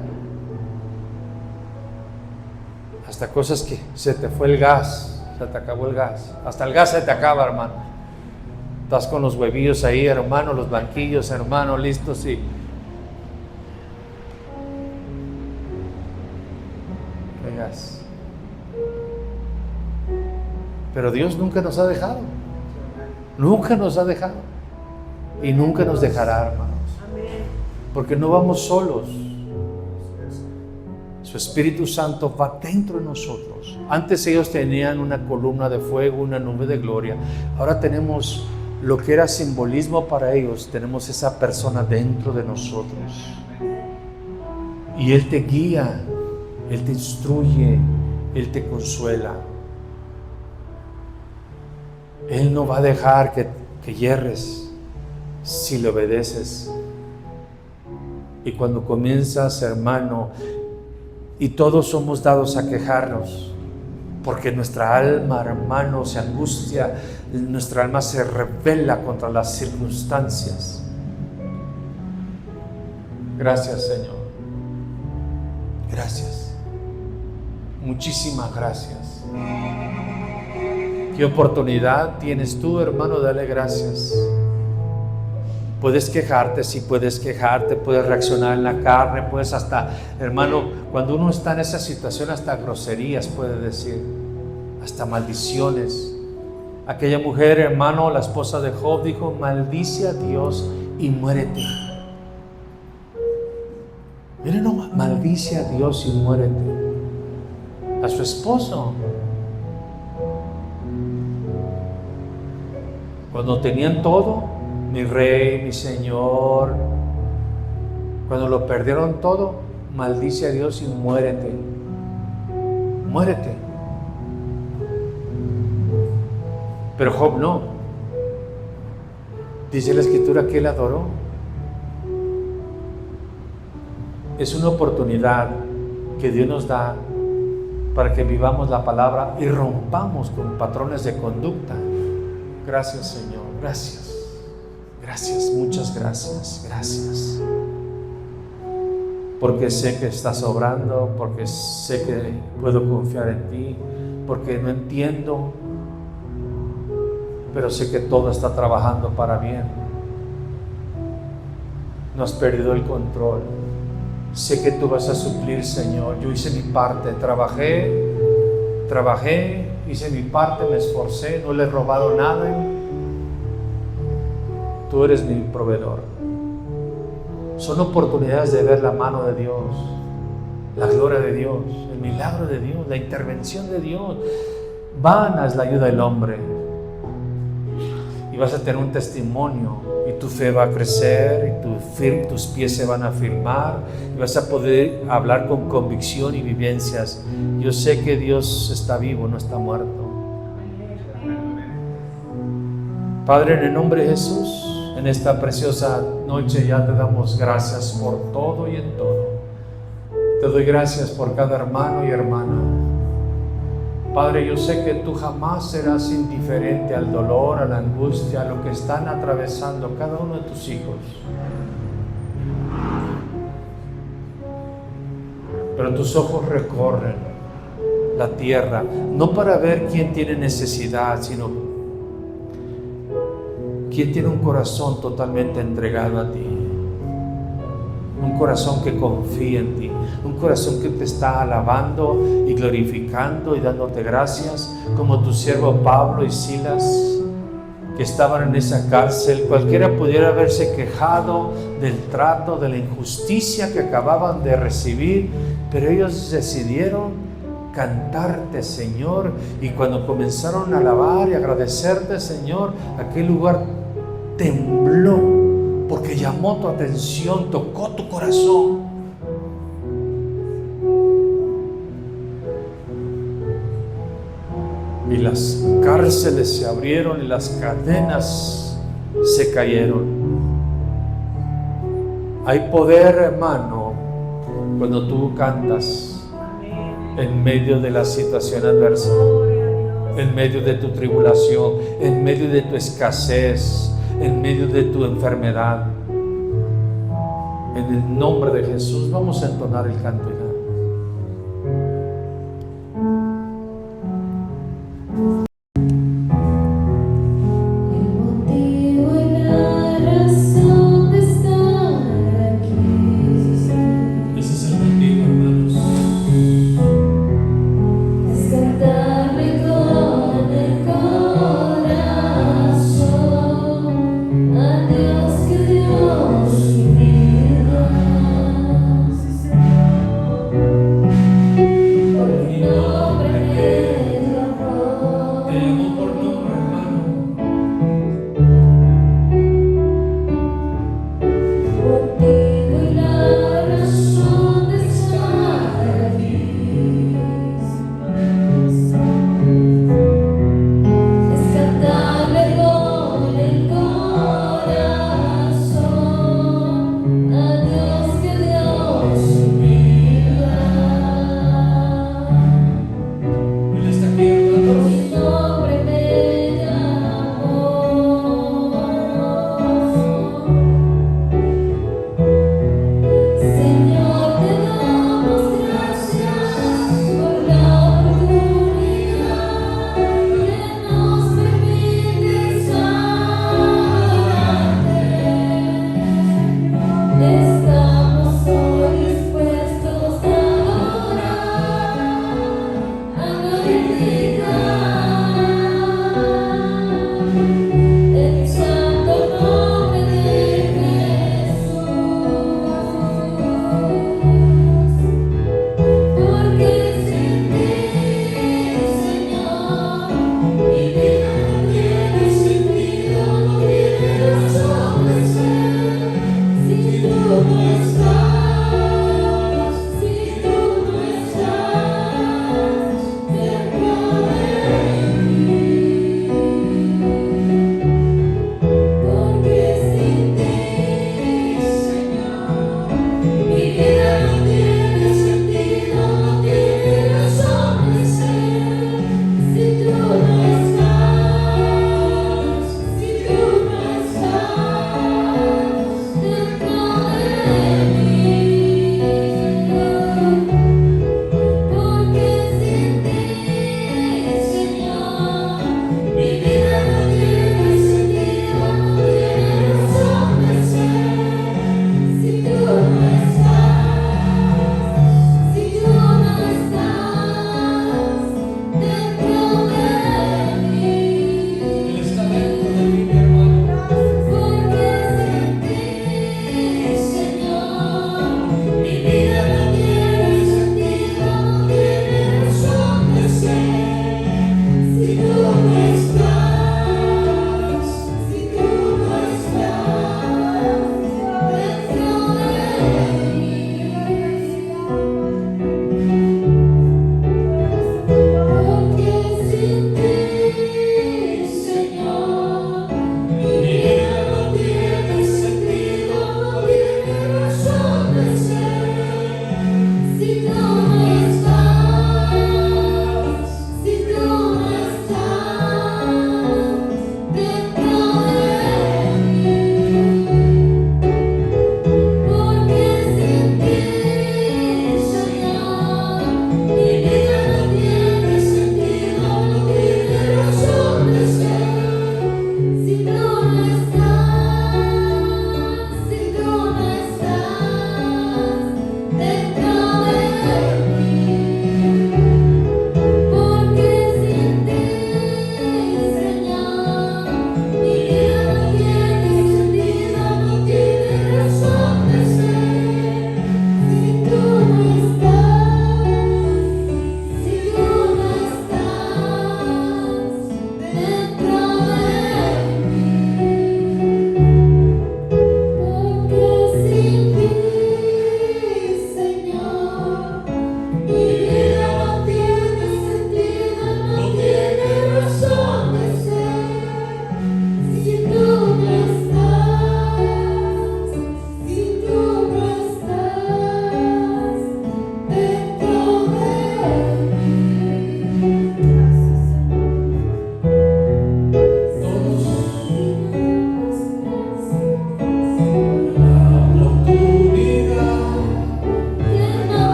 A: hasta cosas que se te fue el gas, se te acabó el gas. Hasta el gas se te acaba, hermano. Estás con los huevillos ahí, hermano, los banquillos, hermano, listos y... ¿Qué gas? Pero Dios nunca nos ha dejado. Nunca nos ha dejado. Y nunca nos dejará, hermanos. Porque no vamos solos. Su Espíritu Santo va dentro de nosotros. Antes ellos tenían una columna de fuego, una nube de gloria. Ahora tenemos lo que era simbolismo para ellos. Tenemos esa persona dentro de nosotros. Y Él te guía, Él te instruye, Él te consuela. Él no va a dejar que yerres si le obedeces. Y cuando comienzas, hermano, y todos somos dados a quejarnos, porque nuestra alma, hermano, se angustia, nuestra alma se rebela contra las circunstancias. Gracias, Señor. Gracias. Muchísimas gracias. ¿Qué oportunidad tienes tú, hermano, de darle gracias? Puedes quejarte, sí puedes quejarte, puedes reaccionar en la carne, puedes hasta, hermano, cuando uno está en esa situación, hasta groserías puede decir, hasta maldiciones. Aquella mujer, hermano, la esposa de Job, dijo, maldice a Dios y muérete. Miren nomás, maldice a Dios y muérete. A su esposo. Cuando tenían todo, mi rey, mi Señor, cuando lo perdieron todo, maldice a Dios y muérete. Muérete. Pero Job no. Dice la Escritura que él adoró. Es una oportunidad que Dios nos da para que vivamos la palabra y rompamos con patrones de conducta. Gracias, Señor, gracias. Gracias, muchas gracias, gracias. Porque sé que estás obrando, porque sé que puedo confiar en ti, porque no entiendo, pero sé que todo está trabajando para bien. No has perdido el control. Sé que tú vas a suplir, Señor. Yo hice mi parte, trabajé, hice mi parte, me esforcé, no le he robado nada. Tú eres mi proveedor. Son oportunidades de ver la mano de Dios, la gloria de Dios, el milagro de Dios, la intervención de Dios. Vana es la ayuda del hombre. Y vas a tener un testimonio, y tu fe va a crecer, y tus pies se van a firmar, y vas a poder hablar con convicción y vivencias. Yo sé que Dios está vivo, no está muerto. Padre, en el nombre de Jesús, en esta preciosa noche ya te damos gracias por todo y en todo. Te doy gracias por cada hermano y hermana. Padre, yo sé que tú jamás serás indiferente al dolor, a la angustia, a lo que están atravesando cada uno de tus hijos. Pero tus ojos recorren la tierra, no para ver quién tiene necesidad, sino quién tiene un corazón totalmente entregado a ti. Un corazón que confía en ti, un corazón que te está alabando y glorificando y dándote gracias, como tu siervo Pablo y Silas, que estaban en esa cárcel. Cualquiera pudiera haberse quejado del trato, de la injusticia que acababan de recibir, pero ellos decidieron cantarte, Señor, y cuando comenzaron a alabar y agradecerte, Señor, aquel lugar tembló porque llamó tu atención, tocó tu corazón. Y las cárceles se abrieron y las cadenas se cayeron. Hay poder, hermano, cuando tú cantas en medio de la situación adversa, en medio de tu tribulación, en medio de tu escasez, en medio de tu enfermedad. En el nombre de Jesús vamos a entonar el canto.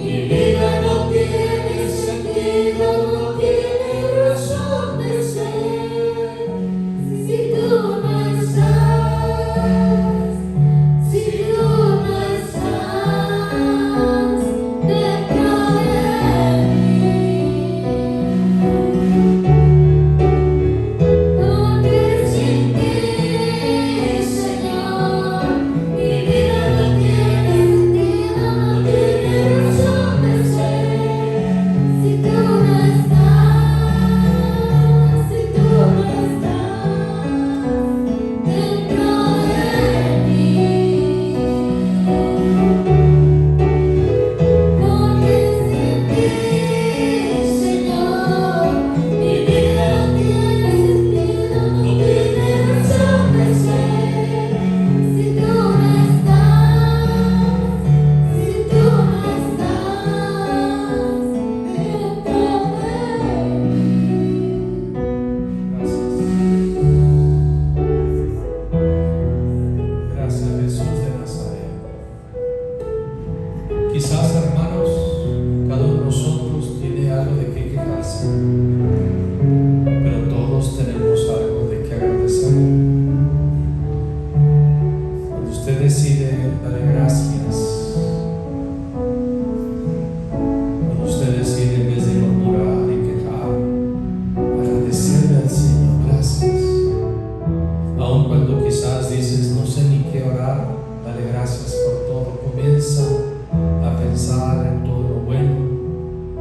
B: Mi vida no tiene sentido, no tiene razón de ser. Si tú no estás, si tú no estás dentro de mí. Porque sin ti, Señor, mi vida no tiene sentido, no tiene razón de ser. Si tú no estás, si tú no estás dentro de mí. Porque sin ti, Señor, mi vida no tiene sentido, no tiene razón de ser. Si tú no estás, si tú no estás dentro de mí.
A: Gracias, Jesús de Nazaret. Quizás, hermanos, cada uno de nosotros tiene algo de qué quejarse, pero todos tenemos algo de qué agradecer. Cuando usted decide darle gracias, cuando usted decide en vez de murmurar y quejar, agradecerle al Señor, gracias. Aun cuando quizás dices, no sé ni qué orar, dale gracias por todo. Comienza a pensar en todo lo bueno,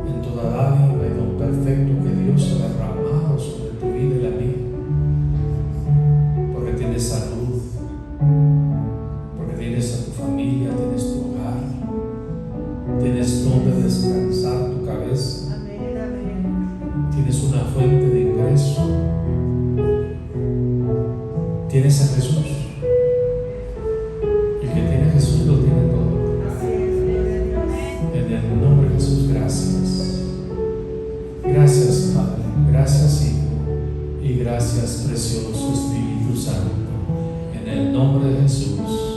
A: en toda dádiva y don perfecto que Dios ha derramado sobre tu vida y la mía. Porque tienes salud, porque tienes a tu familia, tienes tu hogar, tienes donde descansar tu cabeza, tienes una fuente de ingreso, tienes a Jesús. El que tiene a Jesús lo tiene todo. En el nombre de Jesús, gracias. Gracias, Padre. Gracias, Hijo. Y gracias, precioso Espíritu Santo. En el nombre de Jesús.